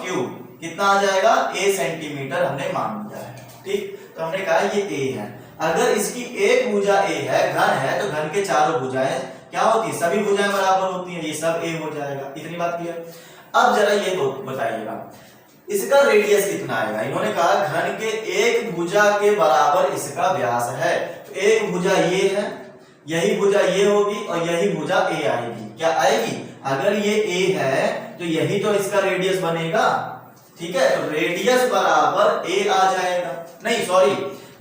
क्यूब कितना आ जाएगा? a सेंटीमीटर हमने मान लिया है, ठीक। तो हमने कहा ये a है, अगर इसकी एक भुजा a है, घन है, तो घन के चारों भुजाएं क्या होती है? सभी भुजाएं बराबर होती हैं, ये सब a हो जाएगा। इतनी बात क्लियर? अब जरा ये बताइएगा इसका रेडियस कितना आएगा? इन्होंने कहा घन के एक भुजा के बराबर इसका व्यास है, तो एक भुजा ये है, यही भुजा ये होगी और यही भुजा a आएगी। क्या आएगी? अगर ये a है तो यही तो इसका रेडियस बनेगा, ठीक है। तो रेडियस बराबर a आ जाएगा, नहीं सॉरी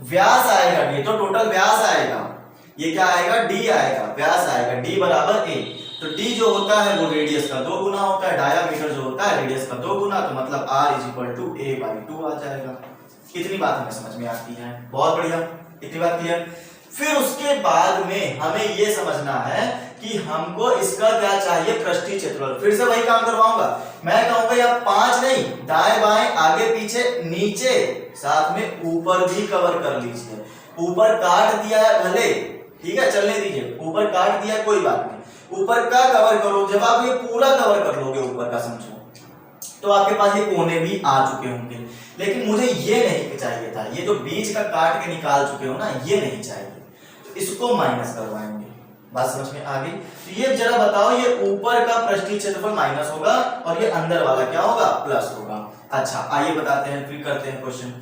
व्यास आएगा, ये तो टोटल व्यास आएगा, ये क्या आएगा? d आएगा, व्यास आएगा, d बराबर a। तो d जो होता है वो रेडियस का 2 गुना होता है, डायामीटर जो होता है रेडियस का 2 गुना, तो मतलब r = a/2 आ जाएगा। इतनी बात हमें समझ में आती है, बहुत बढ़िया, इतनी बात क्लियर। फिर उसके बाद में हमें ये समझना है कि हमको इसका क्या चाहिए? पृष्ठीय क्षेत्रफल। फिर से वही काम करवाऊंगा, मैं कहूंगा या 5 नहीं, दाएं बाएं आगे पीछे नीचे साथ में ऊपर भी कवर कर लीजिए। ऊपर काट दिया है भले, ठीक है, चलने दीजिए, ऊपर काट दिया कोई बात नहीं, ऊपर का कवर करो। जब आप ये पूरा कवर कर लोगे ऊपर का समझो, तो आपके पास ये कोने भी आ चुके होंगे। लेकिन मुझे ये नहीं चाहिए था, ये जो बीच का काट के निकाल चुके हो ना, ये नहीं चाहिए, तो इसको माइनस करवाएंगे। बात समझ में आ गई? तो ये जरा बताओ, ये ऊपर का पृष्ठीय क्षेत्रफल माइनस होगा और ये अंदर वाला क्या होगा? प्लस होगा। अच्छा आइए बताते हैं, फिर करते हैं क्वेश्चन।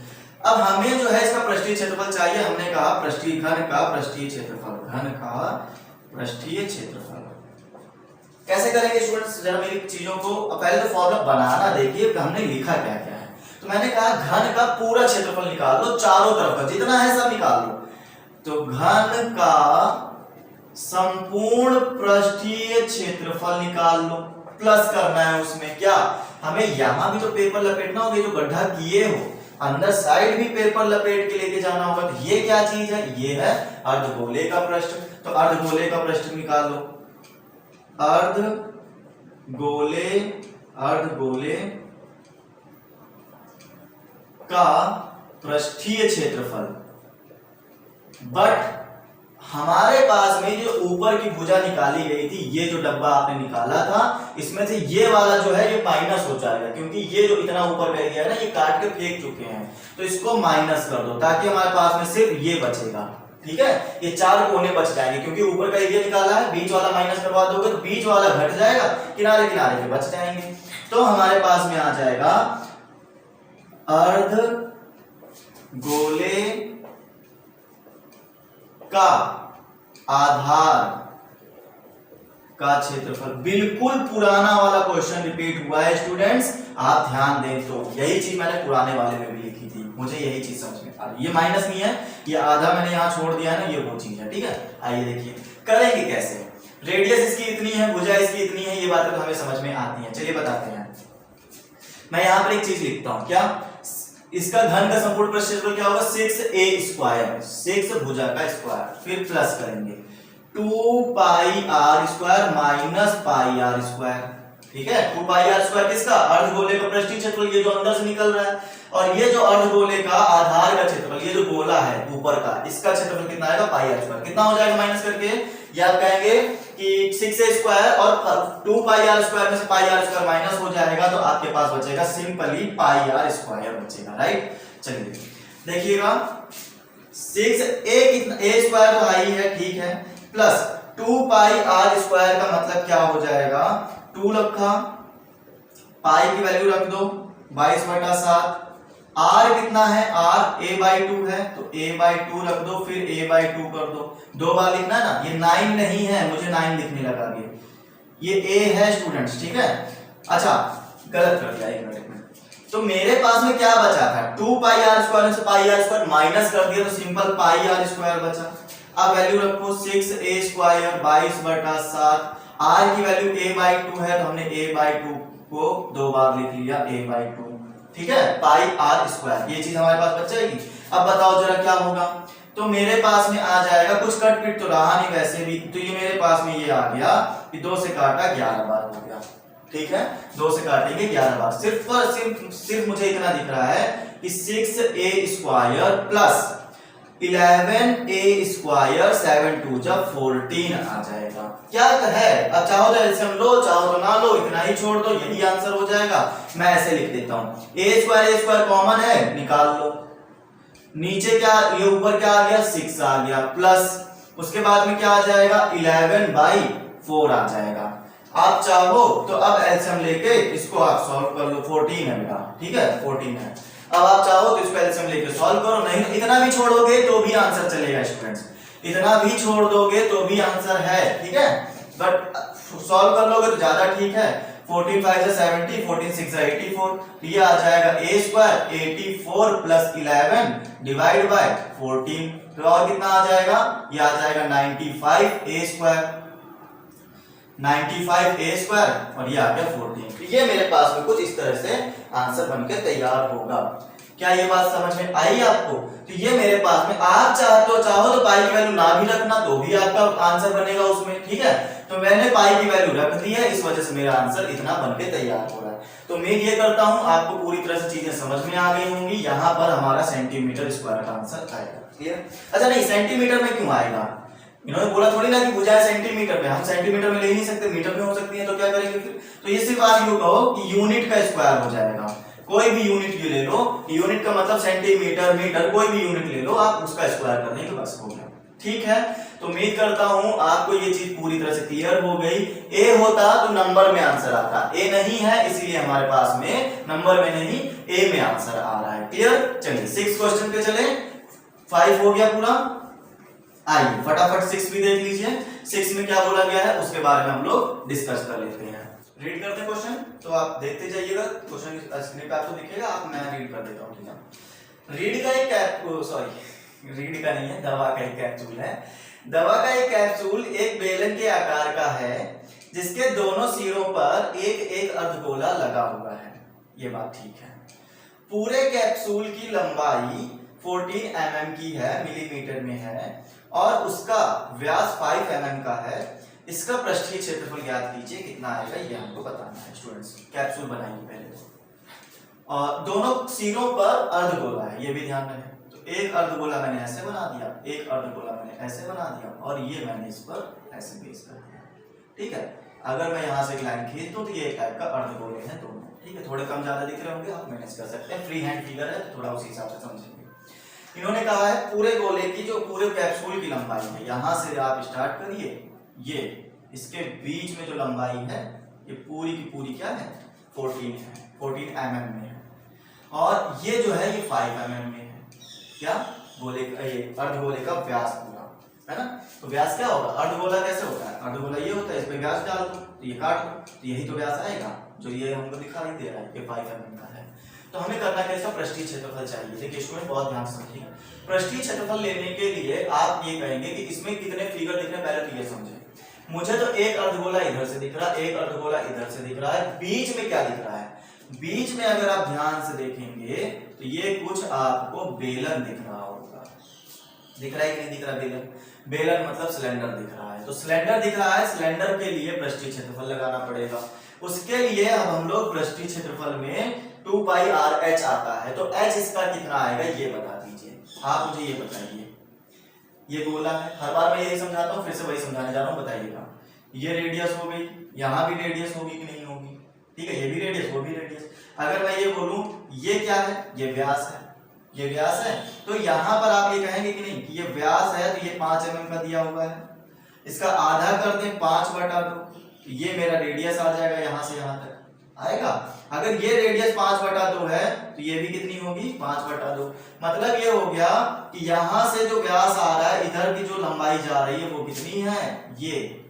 अब हमें जो है इसका पृष्ठीय क्षेत्रफल चाहिए, हमने कहा पृष्ठीय घन का पृष्ठीय क्षेत्रफल, घन का पृष्ठीय क्षेत्रफल कैसे करेंगे स्टूडेंट्स? जरा मेरी चीजों को पहले तो फॉर्मूला बनाना देखिए, हमने लिखा क्या क्या है। तो मैंने कहा घन का पूरा क्षेत्रफल निकाल लो, चारों तरफ का जितना है सब निकाल लो। तो घन का संपूर्ण पृष्ठीय क्षेत्रफल निकाल लो, प्लस करना है उसमें क्या? हमें यहां भी तो पेपर लपेटना होगा, जो गड्ढा किए हो अंदर साइड भी पेपर लपेट के लेके जाना होगा। तो ये क्या चीज है? ये है अर्धगोले का पृष्ठ। तो अर्धगोले का पृष्ठ निकाल लो, अर्धगोले का पृष्ठीय क्षेत्रफल। बट हमारे पास में जो ऊपर की भुजा निकाली गई थी, ये जो डब्बा आपने निकाला था, इसमें से ये वाला जो है ये माइनस हो जाएगा, क्योंकि ये जो इतना ऊपर का एरिया है ना, ये काट के फेंक चुके हैं। तो इसको माइनस कर दो ताकि हमारे पास में सिर्फ ये बचेगा, ठीक है। ये 4 कोने बच जाएंगे, क्योंकि ऊपर का एरिया निकाला है, बीच वाला माइनस करवा दोगे तो बीच वाला घट जाएगा, किनारे किनारे के बच जाएंगे। तो हमारे पास में आ जाएगा अर्धगोले का आधार का क्षेत्रफल। बिल्कुल पुराना वाला क्वेश्चन रिपीट हुआ है स्टूडेंट्स, आप ध्यान दें तो यही चीज मैंने पुराने वाले में भी लिखी थी, मुझे यही चीज समझ में आ रही है। ये माइनस नहीं है, ये आधा मैंने यहाँ छोड़ दिया है ना, ये वो चीज है। ठीक है, आइए देखिए करेंगे कैसे। रेडियस इसकी इतनी है, भुजा इसकी इतनी है, ये बातें तो हमें समझ में आती हैं। चलिए बताते हैं। मैं यहाँ पर एक चीज लिखता हूँ, क्या इसका घन का संपूर्ण पृष्ठ क्षेत्रफल क्या होगा 6a², 6 भुजा का स्क्वायर, फिर प्लस करेंगे 2πr² माइनस πr²। ठीक है, 2πr² किसका, अर्धगोले का पृष्ठीय क्षेत्रफल, ये जो अंदर से निकल रहा है, और ये जो अर्धगोले का आधार का क्षेत्रफल, ये जो गोला है ऊपर का, इसका क्षेत्रफल कितना आएगा πr²। कितना हो जाएगा माइनस करके, या आप कहेंगे कि 6a² और 2πr² में से πr² माइनस हो जाएगा, तो आपके पास बचेगा सिंपली πr² बचेगा। राइट, चलिए देखिएगा 6a कितना, a² तो आई है, ठीक है, प्लस 2πr² का मतलब क्या हो जाएगा, 2 रखा, पाई की वैल्यू रख दो 22/7, r कितना है, r a/2 है, तो a/2 रख दो, फिर a/2 कर दो, 2 बार लिखना है ना, ये 9 नहीं है, मुझे 9 लिखने लगा, ये a है स्टूडेंट्स। ठीक है, अच्छा गलत कर दिया, एक मिनट में। तो मेरे पास में क्या बचा था, 2πr² में से πr² माइनस कर दिया, तो सिंपल πr² बचा। अब वैल्यू रखो 6a² 22/7, r की वैल्यू a/2 है, तो हमने a/2 को 2 बार लिख लिया, a/2। ठीक है, πr², ये चीज हमारे पास बच जाएगी। अब बताओ जरा क्या होगा, तो मेरे पास में आ जाएगा, कुछ कट पिट तो रहा नहीं वैसे भी, तो ये मेरे पास में ये आ गया कि 2 से काटा 11 बार हो गया। ठीक है, 2 से काटेंगे 11 बार, सिर्फ मुझे इतना दिख रहा है कि 6a² प्लस 11a² 7 2 जब 14 आ जाएगा। क्या है, अब चाहो तो एलसीएम लो, चाहो तो ना लो, इतना ही छोड़ दो, यही आंसर हो जाएगा। मैं ऐसे लिख देता हूं, a² कॉमन है, निकाल लो, नीचे क्या, ये ऊपर क्या आ गया 6 आ गया, प्लस उसके बाद में क्या आ जाएगा 11/4 आ जाएगा। आप चाहो तो अब एलसीएम लेके इसको आप सॉल्व कर लो, 14 है बेटा। ठीक है, 14 है। अब आप चाहो तो इसको एलसीएम लेके सॉल्व करो, नहीं तो इतना भी छोड़ोगे तो भी आंसर चलेगा स्टूडेंट्स, इतना भी छोड़ दोगे तो भी आंसर है। ठीक है, बट सॉल्व कर लोगे तो ज्यादा ठीक है। 14 5 से 70, 14 6 से 84, तो ये आ जाएगा a² 84 प्लस 11 डिवाइड बाय 14, तो और कितना आ जाएगा, ये आ जाएगा 95a² और ये आ गया 14। ये मेरे पास में कुछ इस तरह से आंसर बनकर तैयार होगा। क्या ये बात समझ में आई आपको? तो ये मेरे पास में, आप चाहो तो पाई की वैल्यू ना भी रखना तो भी आपका आंसर बनेगा उसमें। ठीक है, तो मैंने पाई की वैल्यू रख दी है, इस वजह से मेरा आंसर इतना बनके तैयार हो रहा है। तो उम्मीद ये करता हूं आपको पूरी तरह से चीजें समझ में आ गई होंगी। यहाँ पर हमारा सेंटीमीटर स्क्वायर का आंसर आएगा। क्लियर? अच्छा नहीं, सेंटीमीटर में क्यों आएगा? इन्होंने बोला थोड़ी ना कि भुजाएं सेंटीमीटर में, हम सेंटीमीटर में ले ही नहीं सकते, मीटर में हो सकती है, तो क्या करेंगे फिर? तो ये सिर्फ आप यूं कहो कि यूनिट का स्क्वायर हो जाएगा। कोई भी यूनिट ये ले लो, यूनिट का मतलब सेंटीमीटर, मीटर, कोई भी यूनिट ले लो, आप उसका स्क्वायर कर देंगे, बस हो गया। ठीक है, तो उम्मीद करता हूं आपको ये चीज पूरी तरह से क्लियर हो गई। ए होता तो नंबर में आंसर आता, ए नहीं है इसलिए हमारे पास में नंबर में नहीं, ए में आंसर आ रहा है। क्लियर? चलिए 6 क्वेश्चन पे चले, 5 हो गया पूरा। आइए फटाफट 6 भी देख लीजिए, 6 में क्या बोला गया है उसके बारे में हम लोग डिस्कस कर लेते हैं। रीड करते हैं क्वेश्चन, तो आप देखते जाइएगा, क्वेश्चन स्क्रीन पे आपको दिखेगा, आप मैं रीड कर देता हूं। ठीक है, रीड का एक रीड का नहीं है, दवा का एक कैप्सूल है। दवा का एक कैप्सूल एक बेलन के आकार का है जिसके दोनों सिरों पर एक एक अर्धगोला लगा हुआ है। ये बात ठीक है। पूरे कैप्सूल की लंबाई 14 mm की है, मिलीमीटर में है, और उसका व्यास 5 mm का है। इसका पृष्ठीय क्षेत्रफल ज्ञात कीजिए, कितना आएगा ये हमको बताना है। स्टूडेंट्स कैप्सूल बनाएंगे पहले तो, और दोनों सिरों पर अर्धगोला है, ये भी ध्यान रखें। तो एक अर्धगोला मैंने ऐसे बना दिया, एक अर्धगोला मैंने ऐसे बना दिया, और ये मैंने इस पर ऐसे बेस कर दिया। ठीक है, अगर मैं यहाँ से एक लाइन खींच दूं तो ये एक टाइप का अर्धगोले हैं दोनों। ठीक है, थोड़े कम ज्यादा दिख रहे होंगे, आप मैनेज कर सकते हैं, फ्री हैंड फिगर है तो थोड़ा उस हिसाब से समझेंगे। इन्होंने कहा है पूरे गोले की जो पूरे कैप्सूल की लंबाई है, यहां से आप स्टार्ट करिए, ये इसके बीच में जो लंबाई है ये पूरी की पूरी क्या है 14 है, 14 mm में है, और ये जो है ये 5 mm में है। क्या गोले का, ये अर्धगोले का व्यास पूरा है ना। तो व्यास क्या होगा, अर्धगोला कैसे होता है, अर्धगोला ये होता है, इस पे व्यास डाल दो तो ये काट दो, तो यही तो व्यास आएगा जो ये हमको दिखाई दे रहा है, ये 5 mm का है। तो हमें करना क्या, इसका पृष्ठीय क्षेत्रफल चाहिए। देखिए स्टूडेंट बहुत ध्यान से समझिए, पृष्ठीय क्षेत्रफल लेने के लिए आप ये कहेंगे कि इसमें कितने फिगर दिख रहे हैं, पहले तो ये समझे। मुझे तो एक अर्धगोला इधर से दिख रहा है, एक अर्धगोला इधर से दिख रहा है, बीच में क्या दिख रहा है, बीच में अगर आप ध्यान से देखेंगे तो ये कुछ आपको बेलन दिख रहा होगा। दिख रहा है कि नहीं दिख रहा बेलन? बेलन मतलब सिलेंडर दिख रहा है। तो सिलेंडर दिख रहा है, सिलेंडर के लिए पृष्ठीय क्षेत्रफल लगाना पड़ेगा। उसके लिए अब हम लोग पृष्ठीय क्षेत्रफल में 2 पाई आर एच आता है, तो एच इसका कितना आएगा ये बता दीजिए। आप मुझे ये बताइए, ये गोला है, हर बार मैं यही समझाता हूँ, फिर से वही समझाने जा रहा हूँ, बताइएगा। ये रेडियस हो गई, यहाँ भी रेडियस होगी कि नहीं होगी, ठीक है, ये भी रेडियस वो भी रेडियस। अगर मैं ये बोलूं ये क्या है, ये व्यास है, ये व्यास है, तो यहां पर आप ये कहेंगे कि नहीं कि ये व्यास है, तो ये 5 mm का दिया हुआ है, इसका आधा कर दें 5/2, तो ये मेरा रेडियस आ जाएगा, यहां से यहां तक आएगा। अगर ये रेडियस 5/2 है तो ये भी कितनी होगी 5/2। मतलब ये हो गया कि यहां से जो व्यास आ रहा है, इधर की जो लंबाई जा रही है वो कितनी है, ये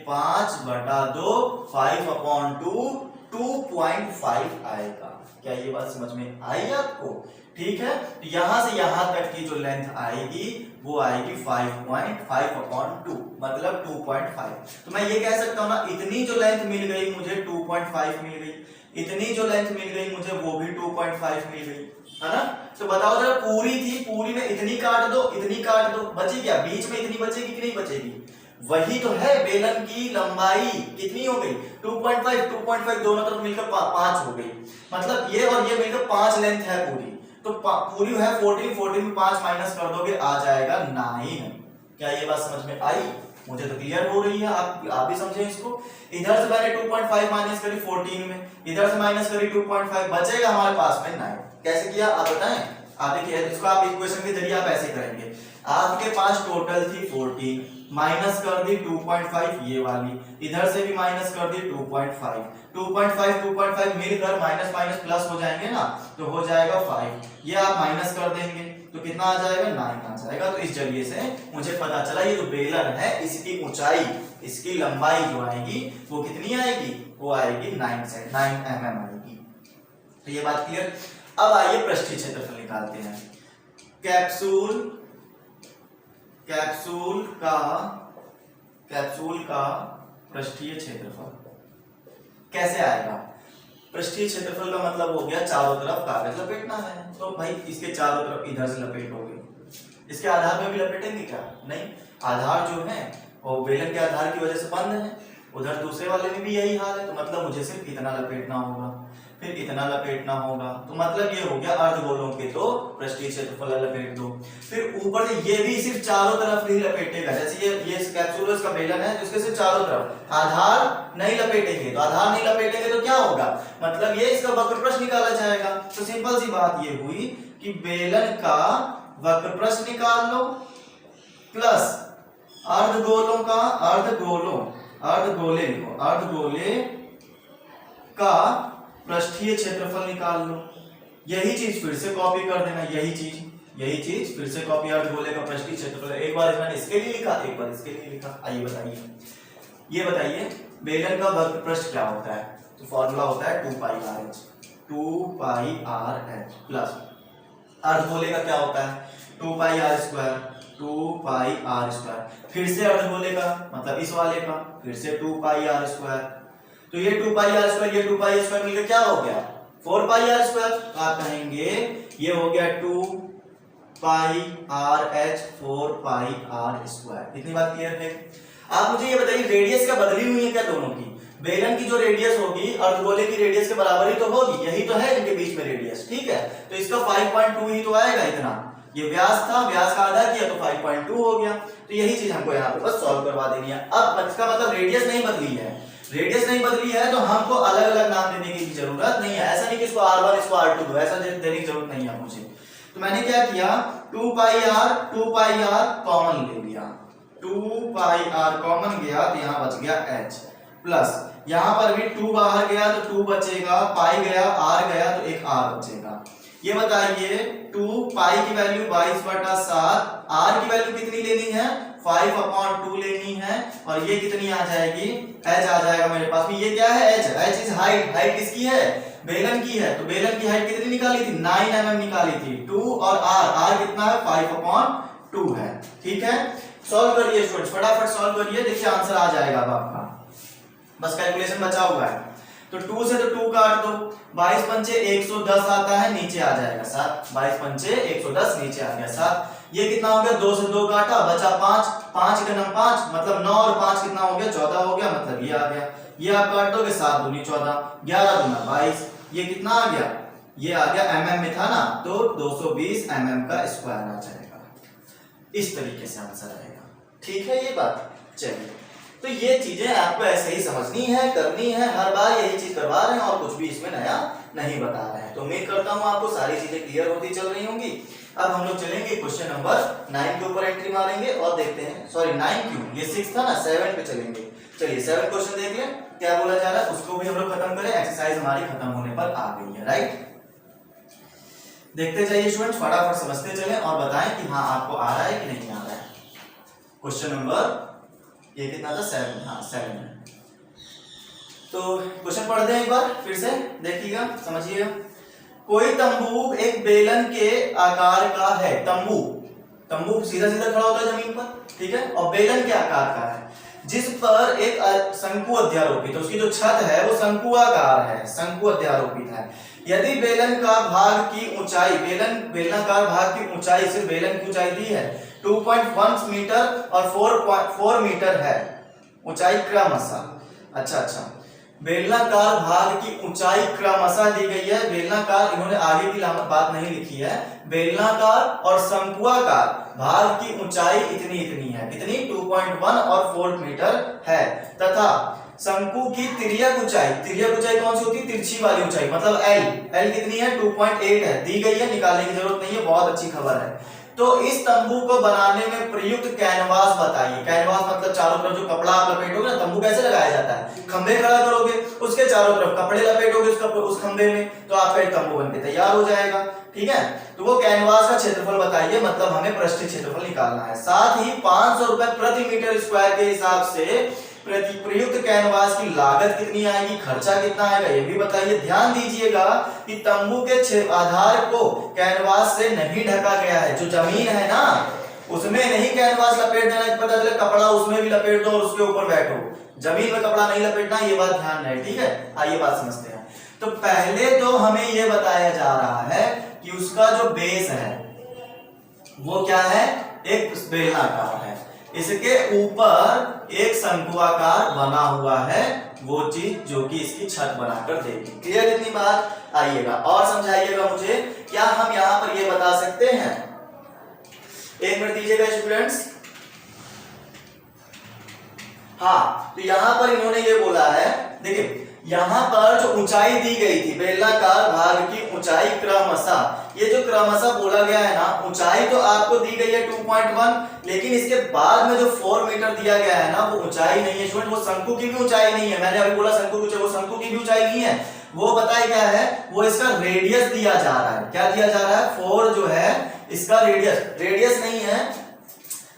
5/2, 5/2 2.5 आएगा। क्या ये बात समझ में आई आपको? ठीक है, तो यहां से यहां तक की जो लेंथ आएगी वो आएगी 5.5/2 मतलब 2.5। तो मैं ये कह सकता हूं ना, इतनी जो लेंथ मिल गई मुझे 2.5 मिल गई, इतनी जो लेंथ मिल गई मुझे वो भी 2.5 मिल गई, है ना। तो बताओ जरा, पूरी थी, पूरी में इतनी काट दो, इतनी काट दो, बची क्या, बीच में इतनी बचेगी कि नहीं बचेगी? वही तो है, बेलन की लंबाई कितनी हो गई 2.5 दोनों तरफ मिलकर 5 हो गई। मतलब ये और ये मिलकर 5 लेंथ है पूरी, तो पूरी है 14 में 5 माइनस कर दोगे आ जाएगा 9। क्या ये बात समझ में आई? मुझे तो क्लियर हो रही है, आप भी समझे इसको। इधर से मैंने 2.5 माइनस करी 14 में, इधर से माइनस करी 2.5, बचेगा हमारे पास में 9। कैसे किया आप बताएं? आप देखिए इसको, आप इक्वेशन के जरिए आप ऐसे करेंगे, आपके पास टोटल थी 14, माइनस कर दी 2.5 ये वाली, इधर से भी माइनस कर दी 2.5 मिलकर माइनस माइनस प्लस हो जाएंगे ना, तो हो जाएगा 5। ये आप माइनस कर देंगे तो कितना आ जाएगा 9 आ जाएगा। तो इस जरिए से मुझे पता चला ये जो बेलन है इसकी ऊंचाई, इसकी लंबाई जो आएगी वो कितनी आएगी, वो आएगी 9 mm आएगी। तो ये बात क्लियर। अब आइए पृष्ठीय क्षेत्रफल निकालते हैं। कैप्सूल का पृष्ठीय क्षेत्रफल कैसे आएगा? पृष्ठीय क्षेत्रफल का मतलब हो गया चारों तरफ कागज लपेटना है, तो भाई इसके चारों तरफ इधर से लपेटोगे, इसके आधार में भी लपेटेंगे क्या? नहीं, आधार जो है वो बेलन के आधार की वजह से बंद है, उधर दूसरे वाले में भी यही हाल है, तो मतलब मुझे सिर्फ इतना लपेटना होगा, फिर इतना लपेटना होगा, तो मतलब ये हो गया अर्धगोलों के तो पृष्ठीय क्षेत्रफल लपेट दो। फिर ऊपर से ये भी सिर्फ चारों तरफ ही लपेटेगा, जैसे ये कैप्सूल का बेलन है जिसके सिर्फ चारों तरफ, आधार नहीं लपेटेंगे, तो आधार नहीं लपेटेंगे तो क्या होगा, मतलब ये इसका वक्रपृष्ठ निकाला जाएगा। तो सिंपल सी बात ये हुई कि बेलन का वक्रपृष्ठ निकाल लो प्लस अर्धगोले का पृष्ठीय क्षेत्रफल निकाल लो। यही चीज फिर से कॉपी कर देना, यही चीज फिर से कॉपी, अर्धगोले का पृष्ठीय क्षेत्रफल। एक बार मैंने इसके लिए लिखा, एक बार इसके लिए लिखा। आइए ये बताइए बेलन का वक्रपृष्ठ क्या होता है? तो फॉर्मूला होता है 2 पाई आर एच प्लस अर्धगोले का क्या होता है 2 पाई आर स्क्वायर, फिर से अर्धगोले का मतलब इस वाले का फिर से 2 पाई आर स्क्वायर, तो ये 2 पाई आर स्क्वायर ये 2 पाई आर स्क्वायर मिलकर क्या हो गया 4 पाई आर स्क्वायर। आप कहेंगे ये हो गया 2 pi r H 4 pi r square. इतनी बात क्लियर है? आप मुझे ये बताइए रेडियस क्या बदली हुई है क्या दोनों की? बेलन की जो रेडियस होगी अर्धगोले की रेडियस के बराबर ही तो होगी, यही तो है इनके बीच में रेडियस, ठीक है। तो इसका 5.2 ही तो आएगा, इतना ये व्यास था, व्यास का आधा किया तो 5.2 हो गया। तो यही चीज हमको यहाँ पे बस सॉल्व करवा देनी है। अब इसका मतलब रेडियस नहीं बदली है, रेडियस नहीं बदली है तो हमको अलग अलग नाम देने की जरूरत नहीं है। ऐसा नहीं कि इसको R1 इसको R2 दो, ऐसा देने की जरूरत नहीं है मुझे। तो मैंने क्या किया 2 पाई आर कॉमन ले लिया, 2 पाई आर कॉमन गया तो यहाँ बच गया h प्लस यहाँ पर भी 2 बाहर गया तो 2 बचेगा, पाई गया r गया तो एक r बचेगा। ये बताइए 2 पाई की वैल्यू 22/7, r की वैल्यू कितनी लेनी है 5/2 लेनी है, और ये कितनी आ जाएगी h आ जाएगा मेरे पास में। ये क्या है h इज हाइट, हाइट किसकी है बेलन की है तो बेलन की हाइट कितनी निकाली थी 9 mm निकाली थी। 2 और r कितना है 5/2 है। ठीक है, सॉल्व करिए स्टूडेंट्स, फटाफट सॉल्व करिए, देखिए आंसर आ जाएगा अब आपका, बस कैलकुलेशन बचा हुआ है। तो 2 से तो 2 काट दो, 22 पंचे 110 आता है, नीचे आ जाएगा 7, 22 पंचे 110 नीचे आ गया 7। ये कितना हो गया 2 से 2 काटा बचा 5, 5 का नंबर 5 मतलब 9 और 5 कितना हो गया 14 हो गया, मतलब ये आ गया। ये आप काट दोगे 7 दूनी 14, 11 दूना 22, ये कितना आ गया, ये आ गया mm में था ना, तो 220 mm का स्क्वायर आ जाएगा। इस तरीके से आंसर आएगा। ठीक है ये बात, चलिए तो ये चीजें आपको ऐसे ही समझनी है, करनी है, हर बार यही चीज करवा रहे हैं और कुछ भी इसमें नया नहीं बता रहे हैं। तो उम्मीद करता हूँ आपको सारी चीजें क्लियर होती चल रही होंगी। अब हम लोग चलेंगे क्वेश्चन नंबर 9 के ऊपर एंट्री मारेंगे और देखते हैं, सॉरी 9 क्यों, ये 6 था ना, 7 पे चलेंगे। चलिए 7 क्वेश्चन देख लें क्या बोला जा रहा है, उसको भी हम लोग खत्म करें, एक्सरसाइज हमारी खत्म होने पर आ गई है, राइट। देखते जाइए स्टूडेंट, फटाफट समझते चलें और बताएं कि हाँ आपको आ रहा है कि नहीं आ रहा है। क्वेश्चन नंबर ये कितना था 7, हाँ 7 है। तो क्वेश्चन पढ़ते हैं एक बार फिर से, देखिएगा समझिएगा। कोई तंबू एक बेलन के आकार का है, तंबू सीधा सीधा खड़ा होता है जमीन पर, ठीक है, और बेलन के आकार का है, जिस पर एक शंकु अध्यारोपित है, उसकी जो छत है वो शंकुआकार है, शंकु अध्यारोपित है। यदि बेलन का भाग की ऊंचाई, बेलनाकार भाग की ऊंचाई, सिर्फ बेलन की ऊंचाई दी है 2.1 मीटर और 4 मीटर है ऊंचाई क्रमशः। अच्छा, बेलनाकार भाग की ऊंचाई क्रमशः दी गई है। बेलनाकार, इन्होंने आगे की बात नहीं लिखी है, बेलनाकार और शंकुआकार भाग की ऊंचाई इतनी है, कितनी 2.1 और 4 मीटर है, तथा शंकु की तिर्यक ऊंचाई कौन सी होती है, तिरछी वाली ऊंचाई, मतलब L कितनी है 2.8 है, दी गई है, निकालने की जरूरत नहीं है, बहुत अच्छी खबर है। तो इस तंबू को बनाने में प्रयुक्त कैनवास बताइए। कैनवास मतलब चारों तरफ जो कपड़ा आप लपेटोगे ना, तंबू कैसे लगाया जाता है, खंबे खड़ा करोगे, उसके चारों तरफ कपड़े लपेटोगे उस खंबे में, तो आपका एक तंबू बनके तैयार हो जाएगा। ठीक है, तो वो कैनवास का क्षेत्रफल बताइए, मतलब हमें पृष्ठ क्षेत्रफल निकालना है। साथ ही 500 रुपए प्रति मीटर स्क्वायर के हिसाब से प्रयुक्त कैनवास की लागत कितनी आएगी, खर्चा कितना आएगा, ये भी बताइए। ध्यान दीजिएगा कि तंबू के आधार को कैनवास से नहीं ढका गया है, जो जमीन है ना उसमें नहीं कैनवास लपेट देना, पता चले कपड़ा उसमें भी लपेट दो और उसके ऊपर बैठो, जमीन में कपड़ा नहीं लपेटना, ये बात ध्यान रहे। ठीक है, आइए बात समझते हैं। तो पहले तो हमें ये बताया जा रहा है कि उसका जो बेस है वो क्या है, एक बेलनाकार है, इसके ऊपर एक शंकुआकार बना हुआ है, वो चीज जो कि इसकी छत बनाकर देगी। क्लियर इतनी बात, आइएगा और समझाइएगा मुझे, क्या हम यहां पर ये बता सकते हैं, एक मिनट दीजिएगा स्टूडेंट्स। हाँ, तो यहां पर इन्होंने ये बोला है, देखिए यहां पर जो ऊंचाई दी गई थी, बेलनाकार भाग की ऊंचाई क्रमशः, ये जो क्रमशः बोला गया है ना, ऊंचाई तो आपको दी गई है 2.1, लेकिन इसके बाद में जो 4 मीटर दिया गया है ना, वो ऊंचाई नहीं है स्टूडेंट, वो शंकु की भी ऊंचाई नहीं है। मैंने अभी बोला शंकु की ऊंचाई, वो शंकु की भी ऊंचाई नहीं है, वो बताए क्या है, वो इसका रेडियस दिया जा रहा है। क्या दिया जा रहा है, 4 जो है इसका रेडियस नहीं है,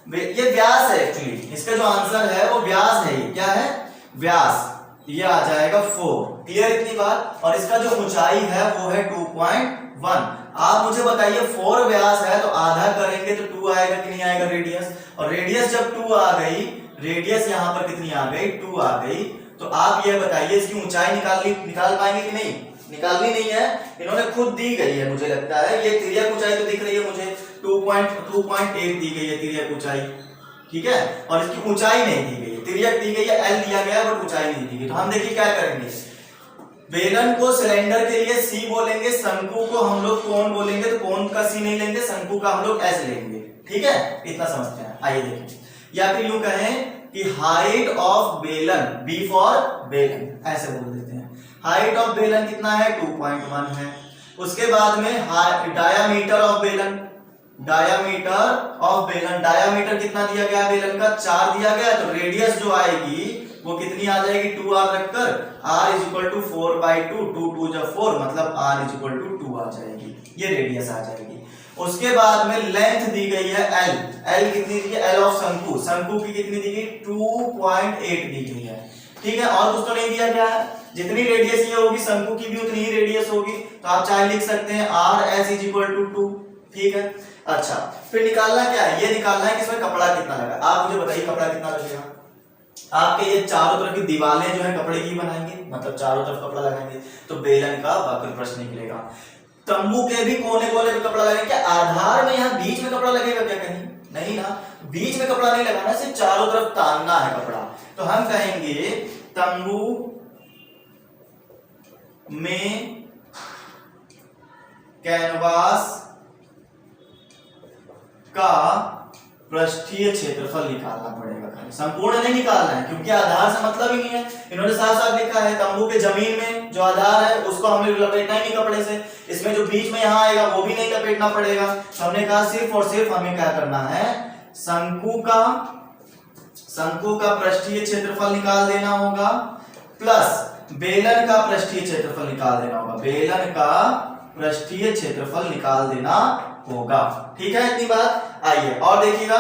ये व्यास है एक्चुअली, इसका जो आंसर है वो व्यास है। ये क्या है, व्यास, ये आ जाएगा 4। क्लियर इतनी बात, और इसका जो ऊंचाई है वो है 2.1। आप मुझे बताइए 4 व्यास है तो आधा करेंगे तो 2 आएगा कि नहीं आएगा रेडियस, और रेडियस जब 2 आ गई, रेडियस यहां पर कितनी आ गई 2 आ गई, तो आप ये बताइए इसकी ऊंचाई निकाल पाएंगे कि नहीं, निकालनी नहीं है, इन्होंने खुद दी गई है, मुझे लगता है ये तिर्यक ऊंचाई तो दिख रही है मुझे, 2.8 दी गई है तिर्यक ऊंचाई, ठीक है, और इसकी ऊंचाई नहीं दी गई है, तिर्यक दी गई है, L दिया गया है बट ऊंचाई नहीं दी गई। तो हम देखिए क्या करेंगे, बेलन को सिलेंडर के लिए C बोलेंगे, शंकु को हम लोग कोन बोलेंगे, तो कोन का C नहीं लेंगे, शंकु का हम लोग S लेंगे। ठीक है, इतना समझते हैं। आइए देखें, या फिर यूं कहें कि हाइट ऑफ बेलन, B फॉर बेलन, ऐसे बोल देते हैं। हाइट ऑफ बेलन कितना है 2.1 है। उसके बाद में डायामीटर ऑफ बेलन, डायामीटर कितना दिया गया बेलन का 4 दिया गया, तो रेडियस जो आएगी वो कितनी आ जाएगी 2r रखकर, r इज इक्वल टू 4/2, 2 2 जा 4, मतलब r इज इक्वल टू 2 आ जाएगी, ये रेडियस आ जाएगी। उसके बाद में लेंथ दी गई है L कितनी दी है, L ऑफ शंकु की कितनी दी गई 2.8 दी गई है। ठीक है, और कुछ तो नहीं दिया गया है। जितनी रेडियस ये होगी शंकु की भी उतनी ही रेडियस होगी, तो आप चाहे लिख सकते हैं R S is equal to 2। ठीक है, अच्छा फिर निकालना क्या है, ये निकालना है कि इसमें कपड़ा कितना लगा। आप मुझे बताइए कपड़ा कितना लगेगा। आपके ये चारों तरफ की दीवारें जो है कपड़े की बनाएंगे, मतलब चारों तरफ कपड़ा लगाएंगे, तो बेलन का वक्र प्रश्न निकलेगा। तंबू के भी कोने कोने पे कपड़ा लगेगा, क्या आधार में यहाँ बीच में कपड़ा लगेगा क्या कहीं? नहीं ना, बीच में कपड़ा नहीं लगाना, सिर्फ चारों तरफ तानना है कपड़ा। तो हम कहेंगे तंबू में कैनवास का पृष्ठीय क्षेत्रफल निकालना पड़ेगा, खाली संपूर्ण नहीं निकालना है, क्योंकि आधार से मतलब ही नहीं है। इन्होंने साफ साफ लिखा है तंबू के जमीन में जो आधार है उसको हमें लपेटना ही नहीं कपड़े से, इसमें जो बीच में यहाँ आएगा वो भी नहीं लपेटना पड़ेगा। तो हमने कहा सिर्फ और सिर्फ हमें क्या करना है, शंकु का पृष्ठीय क्षेत्रफल निकाल देना होगा, प्लस बेलन का पृष्ठीय क्षेत्रफल निकाल देना होगा, बेलन का पृष्ठीय क्षेत्रफल निकाल देना होगा। ठीक है, इतनी बात। आइए और देखिएगा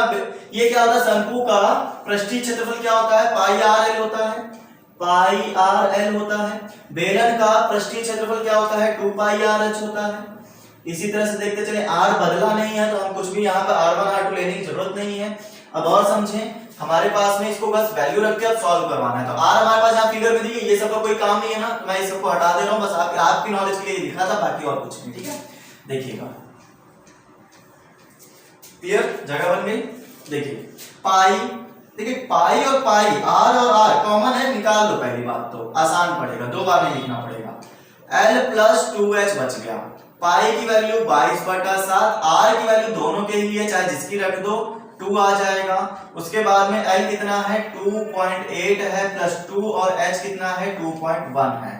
ये क्या होता है, शंकु का पृष्ठीय क्षेत्रफल क्या होता है, पाई आर एल होता है, पाई आर एल होता है। बेलन का पृष्ठीय क्षेत्रफल क्या होता है, 2 पाई आर एच होता है। इसी तरह से देखते चले, आर बदला नहीं है तो हम कुछ भी यहाँ पर R1 R2 लेने की जरूरत नहीं है। अब और समझें, हमारे पास में इसको बस वैल्यू रख के अब सॉल्व करवाना है। तो आर हमारे पास यहाँ फिगर में दी है, ये सब का कोई काम नहीं है ना, तो मैं इस सबको हटा दे रहा हूँ, बस आपकी नॉलेज के लिए लिखा था, बाकी और कुछ नहीं। ठीक है, देखिएगा क्लियर, जगह बन गई। देखिए पाई, देखिए पाई और पाई, आर और आर कॉमन है, निकाल लो, पहली बात तो आसान पड़ेगा, 2 बार नहीं लिखना पड़ेगा। L प्लस 2H बच गया, पाई की वैल्यू 22/7, आर की वैल्यू दोनों के लिए चाहे जिसकी रख दो 2 आ जाएगा। उसके बाद में L कितना है 2.8 है, प्लस 2 और H कितना है 2.1 है।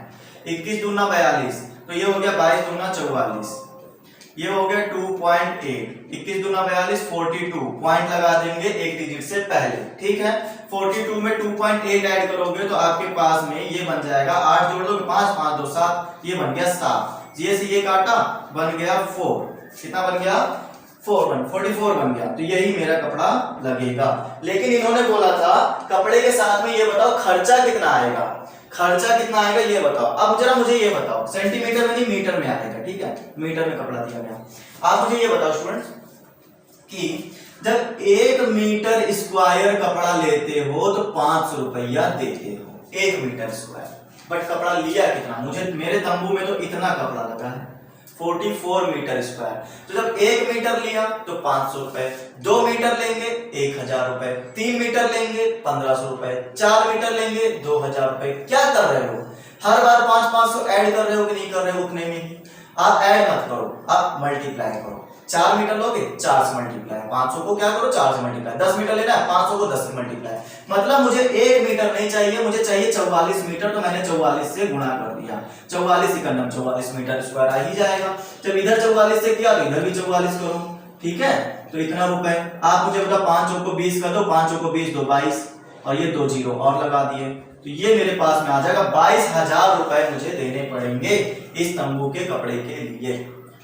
21 दूना 42, तो ये हो गया 22 दूना 44, ये हो गया 2.8, 21 दूना 42, 42 पॉइंट लगा देंगे एक डिजिट से पहले। ठीक है, 42 में 2.8 ऐड करोगे तो आपके पास में ये बन जाएगा, 8 जोड़ दोगे 5, 5 2 7, ये बन गया 7, ये से ये काटा बन गया 4, कितना बन गया 44 बन गया। तो यही मेरा कपड़ा लगेगा। लेकिन इन्होंने बोला था कपड़े के साथ में ये बताओ खर्चा कितना आएगा, खर्चा कितना आएगा ये बताओ। अब जरा मुझे ये बताओ, सेंटीमीटर में नहीं मीटर में आएगा, ठीक है, मीटर में कपड़ा दिया गया। आप मुझे ये बताओ स्टूडेंट्स कि जब 1 मीटर स्क्वायर कपड़ा लेते हो तो 500 रुपया देते हो 1 मीटर स्क्वायर, बट कपड़ा लिया कितना, मुझे मेरे तंबू में तो इतना कपड़ा लगा है 44 मीटर स्क्वायर। तो जब 1 मीटर लिया तो 500 रुपए, 2 मीटर लेंगे 1000 रुपए, 3 मीटर लेंगे 1500 रुपए, 4 मीटर लेंगे 2000 रुपए। क्या कर रहे हो, हर बार 500 ऐड कर रहे हो कि नहीं कर रहे हो, उतने में ही आप ऐड मत करो, आप मल्टीप्लाई करो। 4 मीटर लोगे 4 से मल्टीप्लाई, 500 को क्या करो 4 से मल्टीप्लाई, 10 मीटर लेना है 500 को 10 से मल्टीप्लाई, मतलब मुझे 1 मीटर नहीं चाहिए, मुझे चाहिए 44 मीटर। तो मैंने 44 से गुणा कर दिया, 44 इकन्नम 44 मीटर स्क्वायर आ ही जाएगा। जब इधर 44 से किया तो इधर भी 44 करो, ठीक है, तो इतना रुपए। आप मुझे बताओ 5 चौक को 20 कर दो, 5 चौक को 20 दो 22, और ये 2 जीरो और लगा दिए, तो ये मेरे पास में आ जाएगा 22,000 रुपए मुझे देने पड़ेंगे इस तंबू के कपड़े के लिए।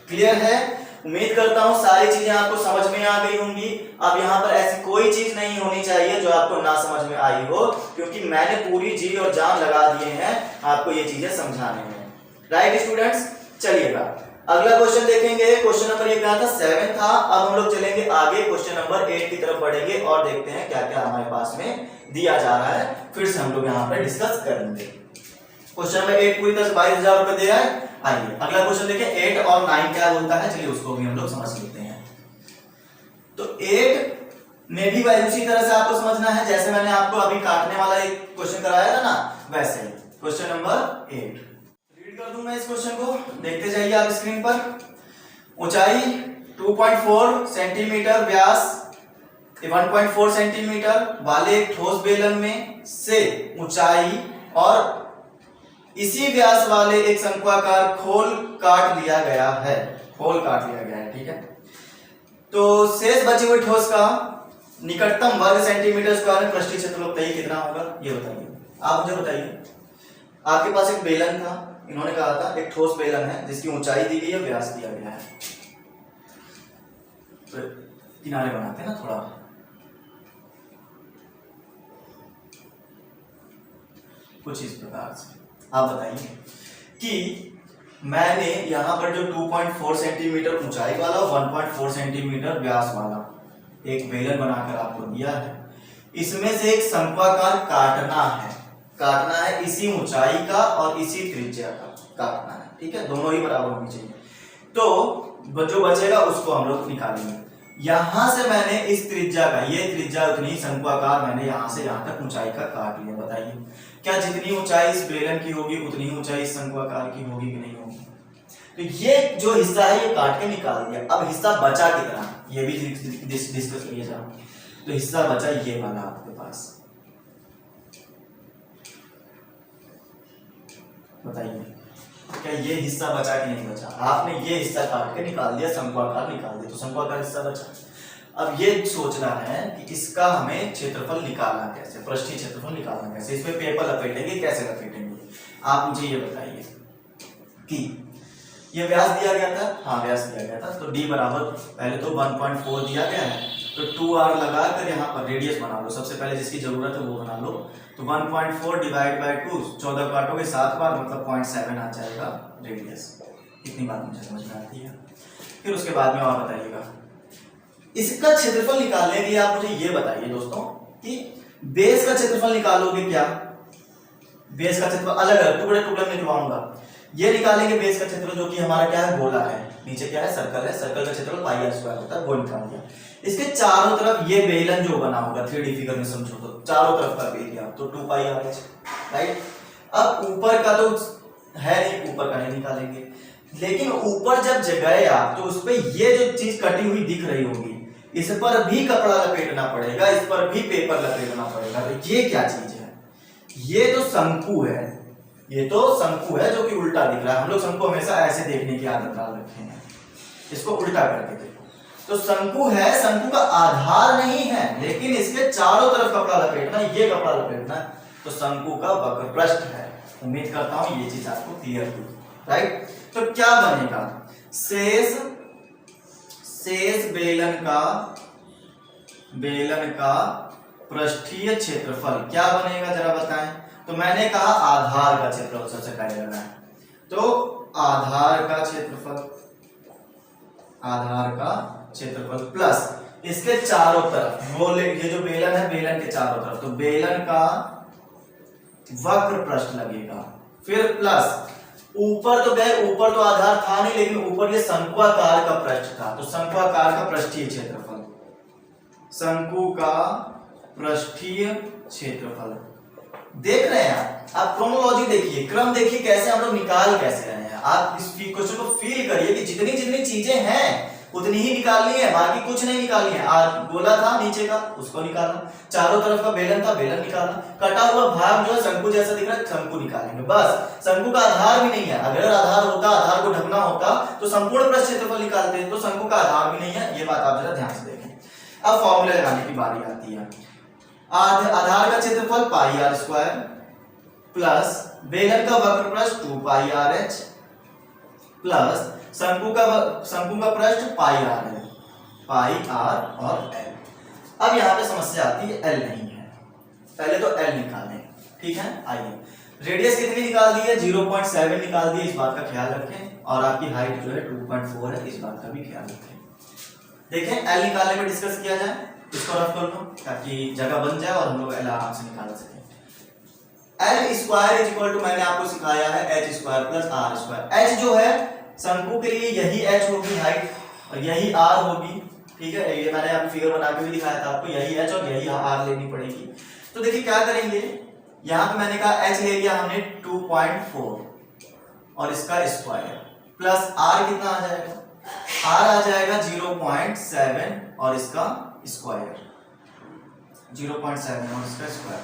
क्लियर है, उम्मीद करता हूं सारी चीजें आपको समझ में आ गई होंगी। अब यहाँ पर ऐसी कोई चीज नहीं होनी चाहिए जो आपको ना समझ में आई हो, क्योंकि मैंने पूरी जी और जान लगा दिए हैं आपको ये चीजें समझाने में। राइट स्टूडेंट्स, चलिएगा अगला क्वेश्चन देखेंगे। क्वेश्चन नंबर ये क्या था 7 था। अब हम लोग चलेंगे आगे क्वेश्चन नंबर 8 की तरफ बढ़ेंगे और देखते हैं क्या क्या हमारे पास में दिया जा रहा है, फिर से हम लोग यहाँ पर डिस्कस करेंगे। क्वेश्चन नंबर 8 पूरी तरह से 22,000 रुपए दिया है। आइए अगला क्वेश्चन देखें 8 और 9 क्या बोलता है, चलिए उसको भी हम लोग समझ लेते हैं। तो 8 में भी उसी तरह से आपको समझना है जैसे मैंने आपको अभी काटने वाला एक क्वेश्चन कराया था ना, वैसे क्वेश्चन नंबर 8 रीड कर दूं मैं इस क्वेश्चन को, देखते जाइए आप स्क्रीन पर। ऊंचाई 2.4 सेंटीमीटर, व्यास 1.4 सेंटीमीटर वाले एक ठोस बेलन में से ऊंचाई और इसी व्यास वाले एक शंक्वाकार खोल काट लिया गया है, खोल काट लिया गया है, ठीक है। तो शेष बचे हुए ठोस का निकटतम वर्ग सेंटीमीटर स्क्वायर में पृष्ठीय क्षेत्रफल बताइए कितना होगा, ये बताइए। आप मुझे बताइए, आपके पास एक बेलन था, इन्होंने कहा था एक ठोस बेलन है जिसकी ऊंचाई दी गई है, व्यास दिया गया है, तो किनारे बनाते हैं ना थोड़ा। कुछ इस प्रकार से। आप बताइए कि मैंने यहाँ पर जो 2.4 सेंटीमीटर ऊंचाई वाला 1.4 सेंटीमीटर व्यास वाला एक बेलन बनाकर आपको दिया है, इसमें से एक शंक्वाकार काटना है इसी ऊंचाई का और इसी त्रिज्या का काटना है, ठीक है, दोनों ही बराबर होनी चाहिए। तो जो बचेगा उसको हम लोग निकालेंगे। यहां से मैंने इस त्रिज्या का, ये त्रिज्या उतनी शंक्वाकार मैंने यहां से यहां तक ऊंचाई का काट लिया। बताइए क्या जितनी ऊंचाई इस बेलन की होगी उतनी ऊंचाई इस शंक्वाकार की होगी कि नहीं होगी? तो ये जो हिस्सा है ये काट के निकाल दिया। अब हिस्सा बचा कितना, ये भी डिस्कस किया जाए। तो हिस्सा बचा ये वाला आपके पास, बताइए क्या ये हिस्सा बचा कि नहीं बचा? आपने ये हिस्सा काट के निकाल दिया, शंक्वाकार निकाल दिया, तो शंक्वाकार हिस्सा बचा। अब ये सोचना है कि इसका हमें क्षेत्रफल निकालना कैसे, पृष्ठीय क्षेत्रफल निकालना कैसे, इसमें पेपर लपेटेंगे, कैसे लपेटेंगे? आप मुझे ये बताइए कि ये व्यास दिया गया था, हाँ व्यास दिया गया था, तो d बराबर पहले तो 1.4 दिया गया है, तो 2r लगाकर यहाँ पर रेडियस बना लो। सबसे पहले जिसकी जरूरत है वो बना लो। तो 1.4 डिवाइड बाय 2, 14 काटोगे 7 बार, मतलब 0.7 आ जाएगा रेडियस। इतनी बात मुझे समझ में आती है। फिर उसके बाद में और बताइएगा, इसका क्षेत्रफल निकालने के लिए आप मुझे ये बताइए दोस्तों कि बेस का क्षेत्रफल निकालोगे क्या? बेस का क्षेत्रफल अलग अलग टुकड़े टुकड़े निकलवाऊंगा। ये निकालेंगे बेस का क्षेत्रफल जो कि हमारा क्या है, गोला है, नीचे क्या है, सर्कल है, सर्कल का क्षेत्रफल पाई आर स्क्वायर होता है, वो निकाल दिया। इसके चारों तरफ ये बेलन जो बना होगा 3D फिगर में समझो तो चारों तरफ का एरिया तो 2 पाई आर एच, राइट। अब ऊपर का तो है नहीं, ऊपर का नहीं निकालेंगे, लेकिन ऊपर जब गए आप तो उस पे ये जो चीज कटी हुई दिख रही होगी, इस पर भी कपड़ा लपेटना पड़ेगा, इस पर भी पेपर लपेटना पड़ेगा। तो ये क्या चीज है? ये तो शंकु है, ये तो शंकु है जो कि उल्टा दिख रहा है। हम लोग शंकु हमेशा ऐसे देखने की आदत डाल रखे हैं, इसको उल्टा करके देखो। तो शंकु है, शंकु का आधार नहीं है, लेकिन इसके चारों तरफ कपड़ा लपेटना, ये कपड़ा लपेटना, तो शंकु का वक्र पृष्ठ है। उम्मीद करता हूं ये चीज आपको क्लियर हुई, राइट। तो क्या बनेगा? शेष बेलन का पृष्ठीय क्षेत्रफल क्या बनेगा जरा बताएं। तो मैंने कहा आधार का क्षेत्रफल सबसे पहले लेना है, तो आधार का क्षेत्रफल प्लस इसके चारों तरफ, वो ये जो बेलन है बेलन के चारों तरफ, तो बेलन का वक्र पृष्ठ लगेगा। फिर प्लस ऊपर तो गए, ऊपर तो आधार था नहीं, लेकिन ऊपर ये शंक्वाकार का पृष्ठ था, तो शंक्वाकार का पृष्ठीय क्षेत्रफल, शंकु का पृष्ठीय क्षेत्रफल। देख रहे हैं आप क्रोनोलॉजी देखिए, क्रम देखिए कैसे हम लोग निकाल कैसे रहे हैं। आप इस क्वेश्चन को फील करिए कि जितनी जितनी चीजें हैं उतनी ही निकालनी है, बाकी कुछ नहीं निकालनी है। गोला था नीचे का, उसको निकालना, चारों तरफ का बेलन था, बेलन निकालना, कटा हुआ भाग जो है शंकु जैसा दिख रहा है, शंकु निकालेंगे बस। शंकु का आधार भी नहीं है, अगर आधार होता, आधार को ढकना होता तो संपूर्ण पृष्ठ क्षेत्रफल निकालते हैं, तो शंकु का आधार भी नहीं है। ये बात आप जरा ध्यान से देखें। अब फॉर्मूला लगाने की बारी आती है। आधार का क्षेत्रफल पाई आर स्क्वायर प्लस बेलन का वक्र पृष्ठ 2 पाई आर एच प्लस शंकु का पृष्ठ पाई आर है, पाई आर और एल। अब यहाँ पे समस्या आती है, एल नहीं है, पहले तो एल निकालें, ठीक है। आइए, रेडियस कितनी निकाल दी है? 0.7 निकाल दी है, इस बात का ख्याल रखें। और आपकी हाइट जो है 2.4 है, इस बात का भी ख्याल रखें। देखें एल निकालने में डिस्कस किया जाए, इसको रफ कर लो ताकि जगह बन जाए और हम लोग एल आराम से निकाल सकें। L square is equal to, मैंने आपको सिखाया है, H square plus R square. H जो है शंकु के लिए यही एच होगी हाइट और यही आर होगी, ठीक है। ये मैंने आपको फिगर बना के भी दिखाया था, आपको यही एच और यही आर लेनी पड़ेगी। तो देखिए क्या करेंगे, यहाँ पे मैंने कहा एच ले लिया हमने 2.4 और इसका स्क्वायर प्लस आर कितना आ जाएगा? आर आ जाएगा 0.7 और इसका स्क्वायर 0.7 और इसका स्क्वायर।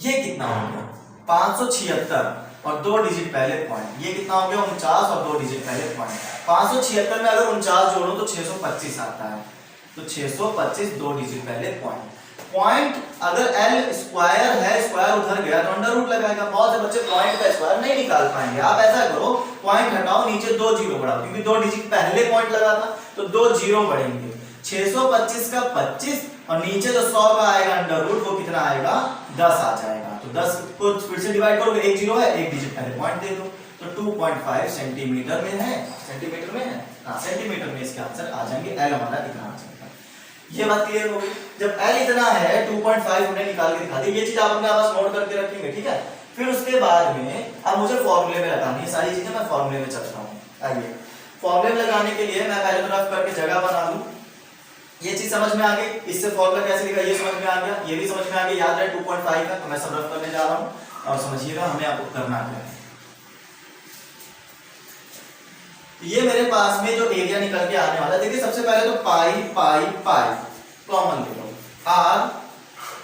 ये कितना हो गया? 576 और 2 डिजिट पहले पॉइंट। ये कितना हो गया? 49 और 2 डिजिट पहले पॉइंट। 576 में अगर 49 जोड़ो तो 625 आता है, तो 625 2 डिजिट पहले पॉइंट। पॉइंट अगर एल स्क्वायर है, स्क्वायर उधर गया तो अंडर रूट लगाएगा। बहुत से बच्चे पॉइंट का स्क्वायर नहीं निकाल पाएंगे। आप ऐसा करो, पॉइंट हटाओ, नीचे 2 जीरो बढ़ाओ, क्योंकि 2 डिजिट पहले पॉइंट लगा था तो 2 जीरो बढ़ेंगे। 625 का 25 और नीचे जो 100 का आएगा अंडर रूट वो कितना आएगा 10 आ जाएगा। तो 10 को फिर से डिवाइड करोगे, एक जीरो है, एक डिजिट पहले पॉइंट दे दो, तो 2.5 सेंटीमीटर में है, सेंटीमीटर में है, हाँ सेंटीमीटर में इसका आंसर आ जाएंगे, एल हमारा इतना आ जाएगा। ये बात क्लियर हो गई। जब एल इतना है 2.5 हमने निकाल के दिखा दी, ये चीज आप अपने पास नोट करके रखेंगे, ठीक है। फिर उसके बाद में अब मुझे फॉर्मूले में लगानी है सारी चीजें, मैं फॉर्मूले में चलता हूँ। आइए फॉर्मूले में लगाने के लिए मैं पहले तो रफ करके जगह बना लूं। ये चीज समझ में आ गई, इससे फॉर्मूला कैसे लिखा ये समझ में आ गया, ये भी समझ में आ गया, याद रहे 2.5 है, तो मैं सब रफ करने जा रहा हूँ और समझिएगा हमें आपको करना क्या है। ये मेरे पास में जो एरिया निकल के आने वाला है, देखिए सबसे पहले तो पाई पाई पाई कॉमन ले लो, आर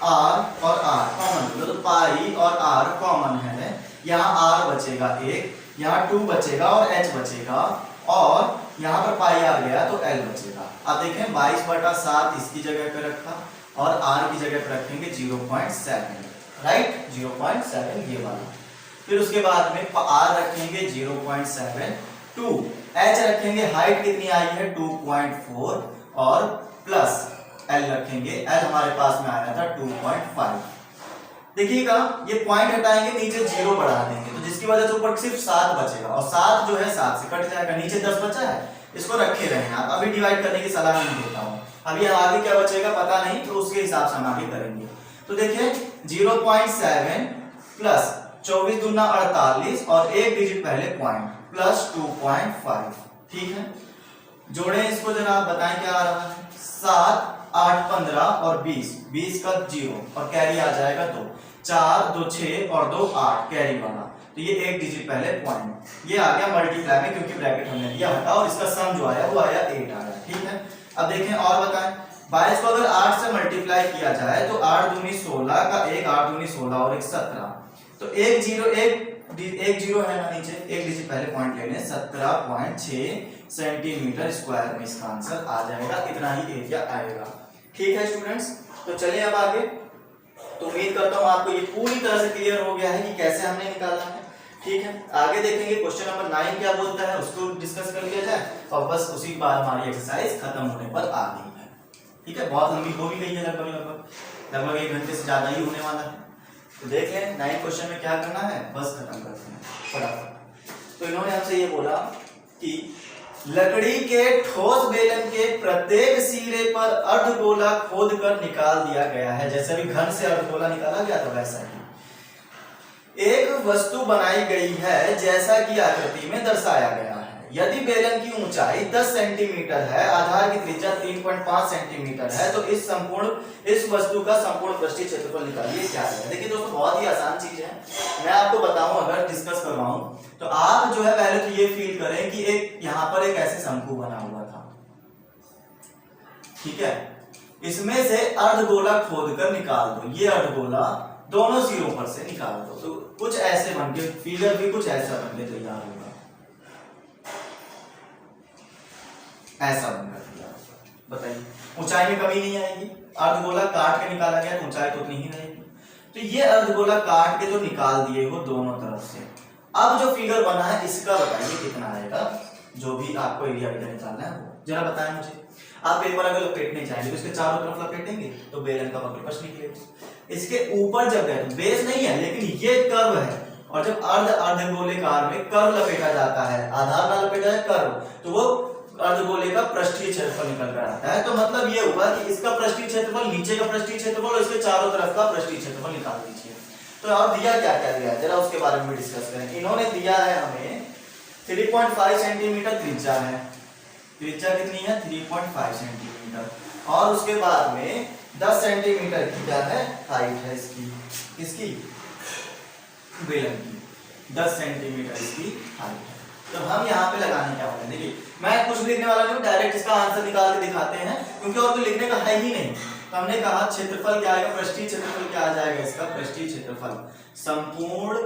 आर और आर कॉमन ले लो, तो पाई और आर कॉमन है, यहाँ आर बचेगा एक, यहाँ 2 बचेगा और h बचेगा, और यहाँ पर पाई आ गया तो l बचेगा। अब देखें 22/7 इसकी जगह पे रखा और r की जगह पे रखेंगे 0.7, राइट 0.7 ये वाला। फिर उसके बाद में r रखेंगे 0.72, h रखेंगे, हाइट कितनी आई है 2.4 और प्लस l रखेंगे, l हमारे पास में आया था 2.5। देखिएगा ये पॉइंट हटाएंगे, नीचे 0 बढ़ा देंगे, तो जिसकी वजह से ऊपर सिर्फ 7 बचेगा, और 7 जो है 7 से कट जाएगा, नीचे 10 बचा है, इसको रखे रहें आप, अभी डिवाइड करने की सलाह नहीं देता हूँ, अभी आगे क्या बचेगा पता नहीं, तो उसके हिसाब से हम आगे करेंगे। तो देखिए 0.7 प्लस 24 दूना 48 और एक डिजिट पहले पॉइंट प्लस 2.5, ठीक है। जोड़े इसको जरा आप बताएं क्या आ रहा है, 7 8 15 और 20, 20 का 0 और कैरी आ जाएगा 2, 4 2 6 और 2 8 कैरी वाला, तो ये एक डिजिट पहले पॉइंट, ये आ गया मल्टीप्लाई में क्योंकि ब्रैकेट हमने दिया हटा, और इसका सम जो आया वो आया 8 आया, ठीक है। अब देखें और बताएं, 22 को अगर 8 से मल्टीप्लाई किया जाए तो 8 दूनी 16 का 1, 8 दूनी 16 और 1 17, तो एक जीरो है ना नीचे, एक डिजिट पहले पॉइंट ले लें, 17.6 सेंटीमीटर स्क्वायर में इसका आंसर आ जाएगा, इतना ही एरिया आएगा, ठीक है स्टूडेंट्स। तो चलिए अब आगे, तो उम्मीद करता हूँ आपको ये पूरी तरह से क्लियर हो गया है कि कैसे हमने निकाला है, ठीक है। आगे देखेंगे क्वेश्चन नंबर 9 क्या बोलता है, उसको डिस्कस कर लिया जाए, और बस उसी के बाद हमारी एक्सरसाइज खत्म होने पर आ गई है, ठीक है। बहुत लंबी हो भी गई है, लगभग 1 घंटे से ज्यादा ही होने वाला है। तो देख लें 9 क्वेश्चन में क्या करना है, बस खत्म करते हैं फटाफट। तो इन्होंने हमसे ये बोला कि लकड़ी के ठोस बेलन के प्रत्येक सिरे पर अर्धगोला खोद कर निकाल दिया गया है, जैसे अभी घन से अर्धगोला निकाला गया था वैसा ही एक वस्तु बनाई गई है जैसा कि आकृति में दर्शाया गया है। यदि बेलन की ऊंचाई 10 सेंटीमीटर है, आधार की त्रिज्या 3.5 सेंटीमीटर है, तो इस वस्तु का संपूर्ण पृष्ठीय क्षेत्रफल निकालिए क्या है। देखिए दोस्तों बहुत ही आसान चीज है, मैं आपको बताऊं अगर डिस्कस करवाऊं तो आप जो है पहले तो ये फील करें कि एक यहाँ पर एक ऐसे शंकु बना हुआ था, ठीक है, इसमें से अर्धगोला खोद कर निकाल दो, ये अर्धगोला दोनों सिरों पर से निकाल दो, तो कुछ ऐसे बनके फिगर भी कुछ ऐसा बनके तैयार होगा, ऐसा बनकर तैयार होगा। बताइए ऊंचाई में कमी नहीं आएगी, अर्धगोला काट के निकाला गया तो ऊंचाई तो उतनी ही रहेगी। तो ये अर्धगोला काट के जो निकाल दिए वो दोनों तरफ से, अब जो फिगर बना है इसका बताइए कितना आएगा, जो भी आपको एरिया निकालना है वो जरा बताएं मुझे। आप पेपर अगर लपेटने जाएंगे तो इसके चारों तरफ लपेटेंगे तो बेलन का वक्रपक्ष निकलेगा। इसके ऊपर जब है तो बेस नहीं है लेकिन ये कर्व है, और जब अर्धगोलेकार में कर्व लपेटा जाता है, आधार ना लपेटा जाए कर्व, तो वो अर्धगोले का पृष्ठीय क्षेत्रफल निकल कर आता है। तो मतलब ये हुआ कि इसका पृष्ठीय क्षेत्रफल, नीचे का पृष्ठीय क्षेत्रफल और इसके चारों तरफ का पृष्ठीय क्षेत्रफल निकाल दीजिए। तो और दिया क्या क्या दिया है जरा उसके बारे में डिस्कस करें। इन्होंने दिया है हमें 3.5 सेंटीमीटर त्रिज्या है, त्रिज्या कितनी है 3.5 सेंटीमीटर, और उसके बाद में 10 सेंटीमीटर की क्या है हाइट है इसकी बेलन की, 10 सेंटीमीटर इसकी हाइट है। तो हम यहाँ पे लगाने क्या वाले, देखिए मैं कुछ लिखने वाला नहीं हूँ, डायरेक्ट इसका आंसर निकाल के दिखाते हैं क्योंकि और तो लिखने का है ही नहीं। तो हमने कहा क्षेत्रफल क्या आएगा, पृष्ठीय क्षेत्रफल क्या आ जाएगा इसका, पृष्ठीय क्षेत्रफल, संपूर्ण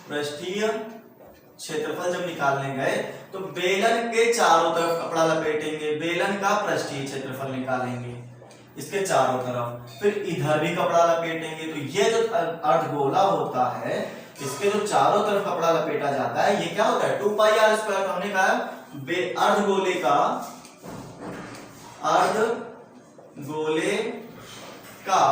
पृष्ठीय क्षेत्रफल जब निकालने गए तो बेलन के चारों तरफ कपड़ा लपेटेंगे, बेलन का पृष्ठीय क्षेत्रफल निकालेंगे इसके चारों तरफ, फिर इधर भी कपड़ा लपेटेंगे। तो ये जो अर्धगोला होता है इसके जो चारों तरफ कपड़ा लपेटा जाता है ये क्या होता है 2 पाई आर स्क्वायर। तो हमने कहा अर्धगोले का गोले का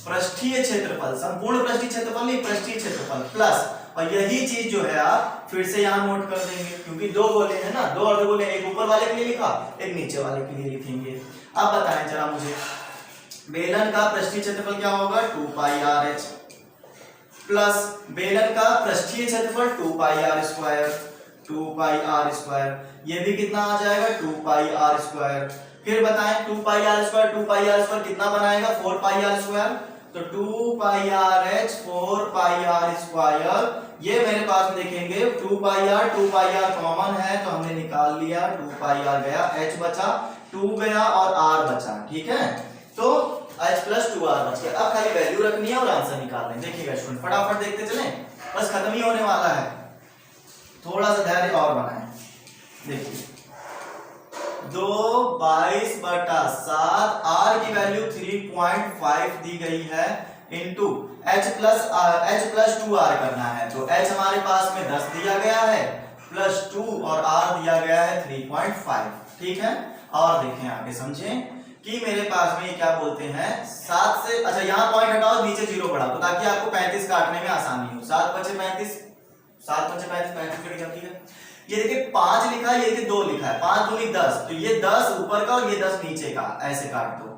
पृष्ठीय क्षेत्रफल, संपूर्ण पृष्ठीय क्षेत्रफल नहीं, पृष्ठीय क्षेत्रफल प्लस, और यही चीज जो है आप फिर से यहां नोट कर देंगे, क्योंकि दो गोले हैं ना, दो अर्धगोले, एक ऊपर वाले के लिए लिखा, एक नीचे वाले के लिए लिखेंगे। अब बताएं जरा मुझे, बेलन का पृष्ठीय क्षेत्रफल क्या होगा, 2 पाई आर एच प्लस बेलन का पृष्ठीय क्षेत्रफल 2 pi r square, 2 pi r square, ये भी कितना आ जाएगा 2 पाई आर स्क्वायर। फिर बताएं 2 pi r square, 2 pi r square कितना बनाएगा, 4 पाई आर स्क्वायर, तो 2 pi r H 4 pi r square, ये मेरे पास में देखेंगे 2 पाई आर कॉमन है तो हमने निकाल लिया, 2 पाई आर गया, एच बचा, 2 गया और आर बचा, ठीक है, तो h प्लस 2r बच गया। अब खाली वैल्यू रखनी है और आंसर निकालना है। देखिएगा स्टूडेंट, फटाफट देखते चलें, बस खत्म ही होने वाला है, थोड़ा सा धैर्य और बनाएं। देखिए 2 22/7, r की वैल्यू 3.5 दी गई है, इनटू h प्लस 2r करना है, तो h हमारे पास में 10 दिया गया है प्लस 2 और r दिया गया है 3.5, ठीक है। और देखें आगे समझें कि मेरे पास में ये क्या बोलते हैं, 7 से, अच्छा यहाँ पॉइंट हटाओ, नीचे 0 बढ़ा दो ताकि आपको 35 काटने में आसानी हो। 7 × 35, 7 × 35, 35 कट जाती है। ये देखिए 5 लिखा है, ये देखिए 2 लिखा है, 5 दूनी 10, तो ये 10 ऊपर का और ये 10 नीचे का, ऐसे काट दो,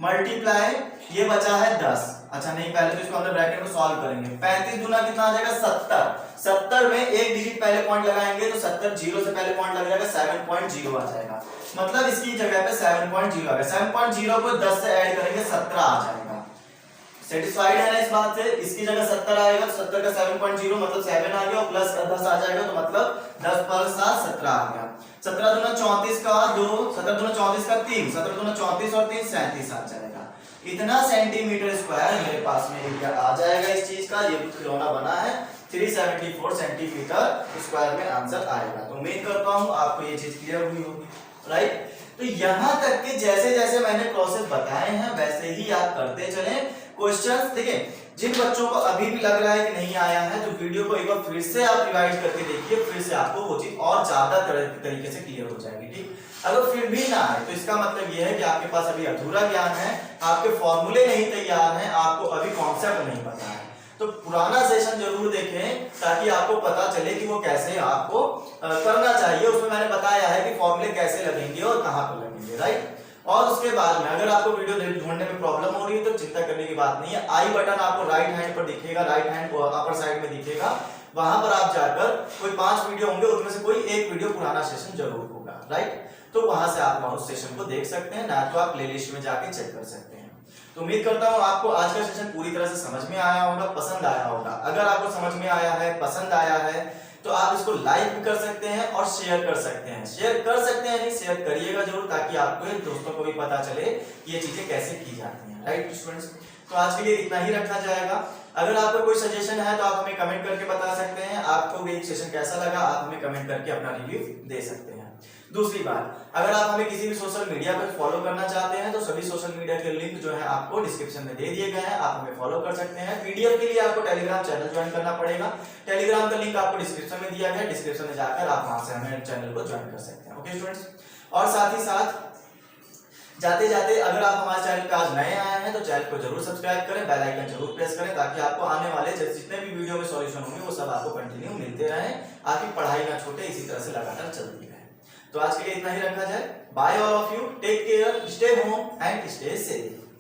मल्टीप्लाई, ये बचा है 10, अच्छा नहीं पहले तो इसको अंदर ब्रैकेट में सॉल्व करेंगे, 35 दूना कितना आ जाएगा 70, 70 में एक डिजिट पहले पॉइंट लगाएंगे तो 70 जीरो से पहले पॉइंट लग जाएगा, 7.0 आ जाएगा, मतलब इसकी जगह पे 7.0 आ गया, 7.0 को 10 से ऐड करेंगे 17 आ जाएगा। सेटिस्फाइड है ना इस बात से, इसकी जगह 70 आएगा तो 70 का 7.0 मतलब 7 आ गया और प्लस का 10 आ जाएगा, तो मतलब 10 पर 7 17 आ गया, 17 दूना 34 का 2, 17 दूना 34 का 3, 17 दूना 34 और 3 37 आ जाएगा। इतना सेंटीमीटर स्क्वायर मेरे पास में एरिया आ जाएगा इस चीज का, ये खिलौना बना है, 374 सेंटीमीटर स्क्वायर में आंसर आएगा। तो उम्मीद करता हूं आपको ये चीज क्लियर हुई होगी, राइट। तो यहां तक कि जैसे जैसे मैंने प्रोसेस बताए हैं वैसे ही आप करते चलें। क्वेश्चंस देखिए, जिन बच्चों को अभी भी लग रहा है कि नहीं आया है तो वीडियो को एक बार फिर से आप रिवाइज करके देखिए, फिर से आपको वो चीज और ज्यादा तरीके से क्लियर हो जाएगी, ठीक। अगर फिर भी ना आए तो इसका मतलब ये है कि आपके पास अभी अधूरा ज्ञान है, आपके फॉर्मूले नहीं तैयार हैं, आपको अभी कॉन्सेप्ट नहीं पता है। तो पुराना सेशन जरूर देखें ताकि आपको पता चले कि वो कैसे आपको करना चाहिए, उसमें मैंने बताया है कि फॉर्मूले कैसे लगेंगे और कहां पर लगेंगे, राइट। और उसके बाद में अगर आपको वीडियो ढूंढने में प्रॉब्लम हो रही है तो चिंता करने की बात नहीं है, आई बटन आपको राइट हैंड पर दिखेगा, राइट हैंड अपर साइड में दिखेगा, वहां पर आप जाकर कोई 5 वीडियो होंगे, उनमें से कोई एक वीडियो पुराना सेशन जरूर होगा, राइट। तो वहां से आप उस सेशन को देख सकते हैं, ना तो आप प्लेलिस्ट में जाके चेक कर सकते हैं। तो उम्मीद करता हूं आपको आज का सेशन पूरी तरह से समझ में आया होगा, पसंद आया होगा। अगर आपको समझ में आया है, पसंद आया है, तो आप इसको लाइक भी कर सकते हैं और शेयर कर सकते हैं। शेयर कर सकते हैं नहीं, शेयर करिएगा जरूर ताकि आपको दोस्तों को भी पता चले कि ये चीजें कैसे की जाती हैं, राइट स्टूडेंट्स। तो आज के लिए इतना ही रखा जाएगा। अगर आपका कोई सजेशन है तो आप हमें कमेंट करके बता सकते हैं, आपको भी सेशन कैसा लगा आप हमें कमेंट करके अपना रिव्यू दे सकते हैं। दूसरी बात, अगर आप हमें किसी भी सोशल मीडिया पर फॉलो करना चाहते हैं तो सभी सोशल मीडिया के लिंक जो है आपको डिस्क्रिप्शन में दे दिए गए हैं, आप हमें फॉलो कर सकते हैं। पीडीएफ के लिए आपको टेलीग्राम चैनल ज्वाइन करना पड़ेगा, टेलीग्राम का लिंक आपको डिस्क्रिप्शन में दिया गया है, डिस्क्रिप्शन में जाकर आप वहां से हमें चैनल को ज्वाइन कर सकते हैं, ओके स्टूडेंट्स। और साथ ही साथ जाते जाते अगर आप हमारे चैनल पे आज नए आए हैं तो चैनल को जरूर सब्सक्राइब करें, बेल आइकन जरूर प्रेस करें ताकि आपको आने वाले जितने भी वीडियो में सॉल्यूशन होंगे वो सब आपको कंटिन्यू मिलते रहें, आपकी पढ़ाई ना छूटे, इसी तरह से लगातार चलती रहे। तो आज के लिए इतना ही रखा जाए। Bye all of you, take care, stay home and stay safe.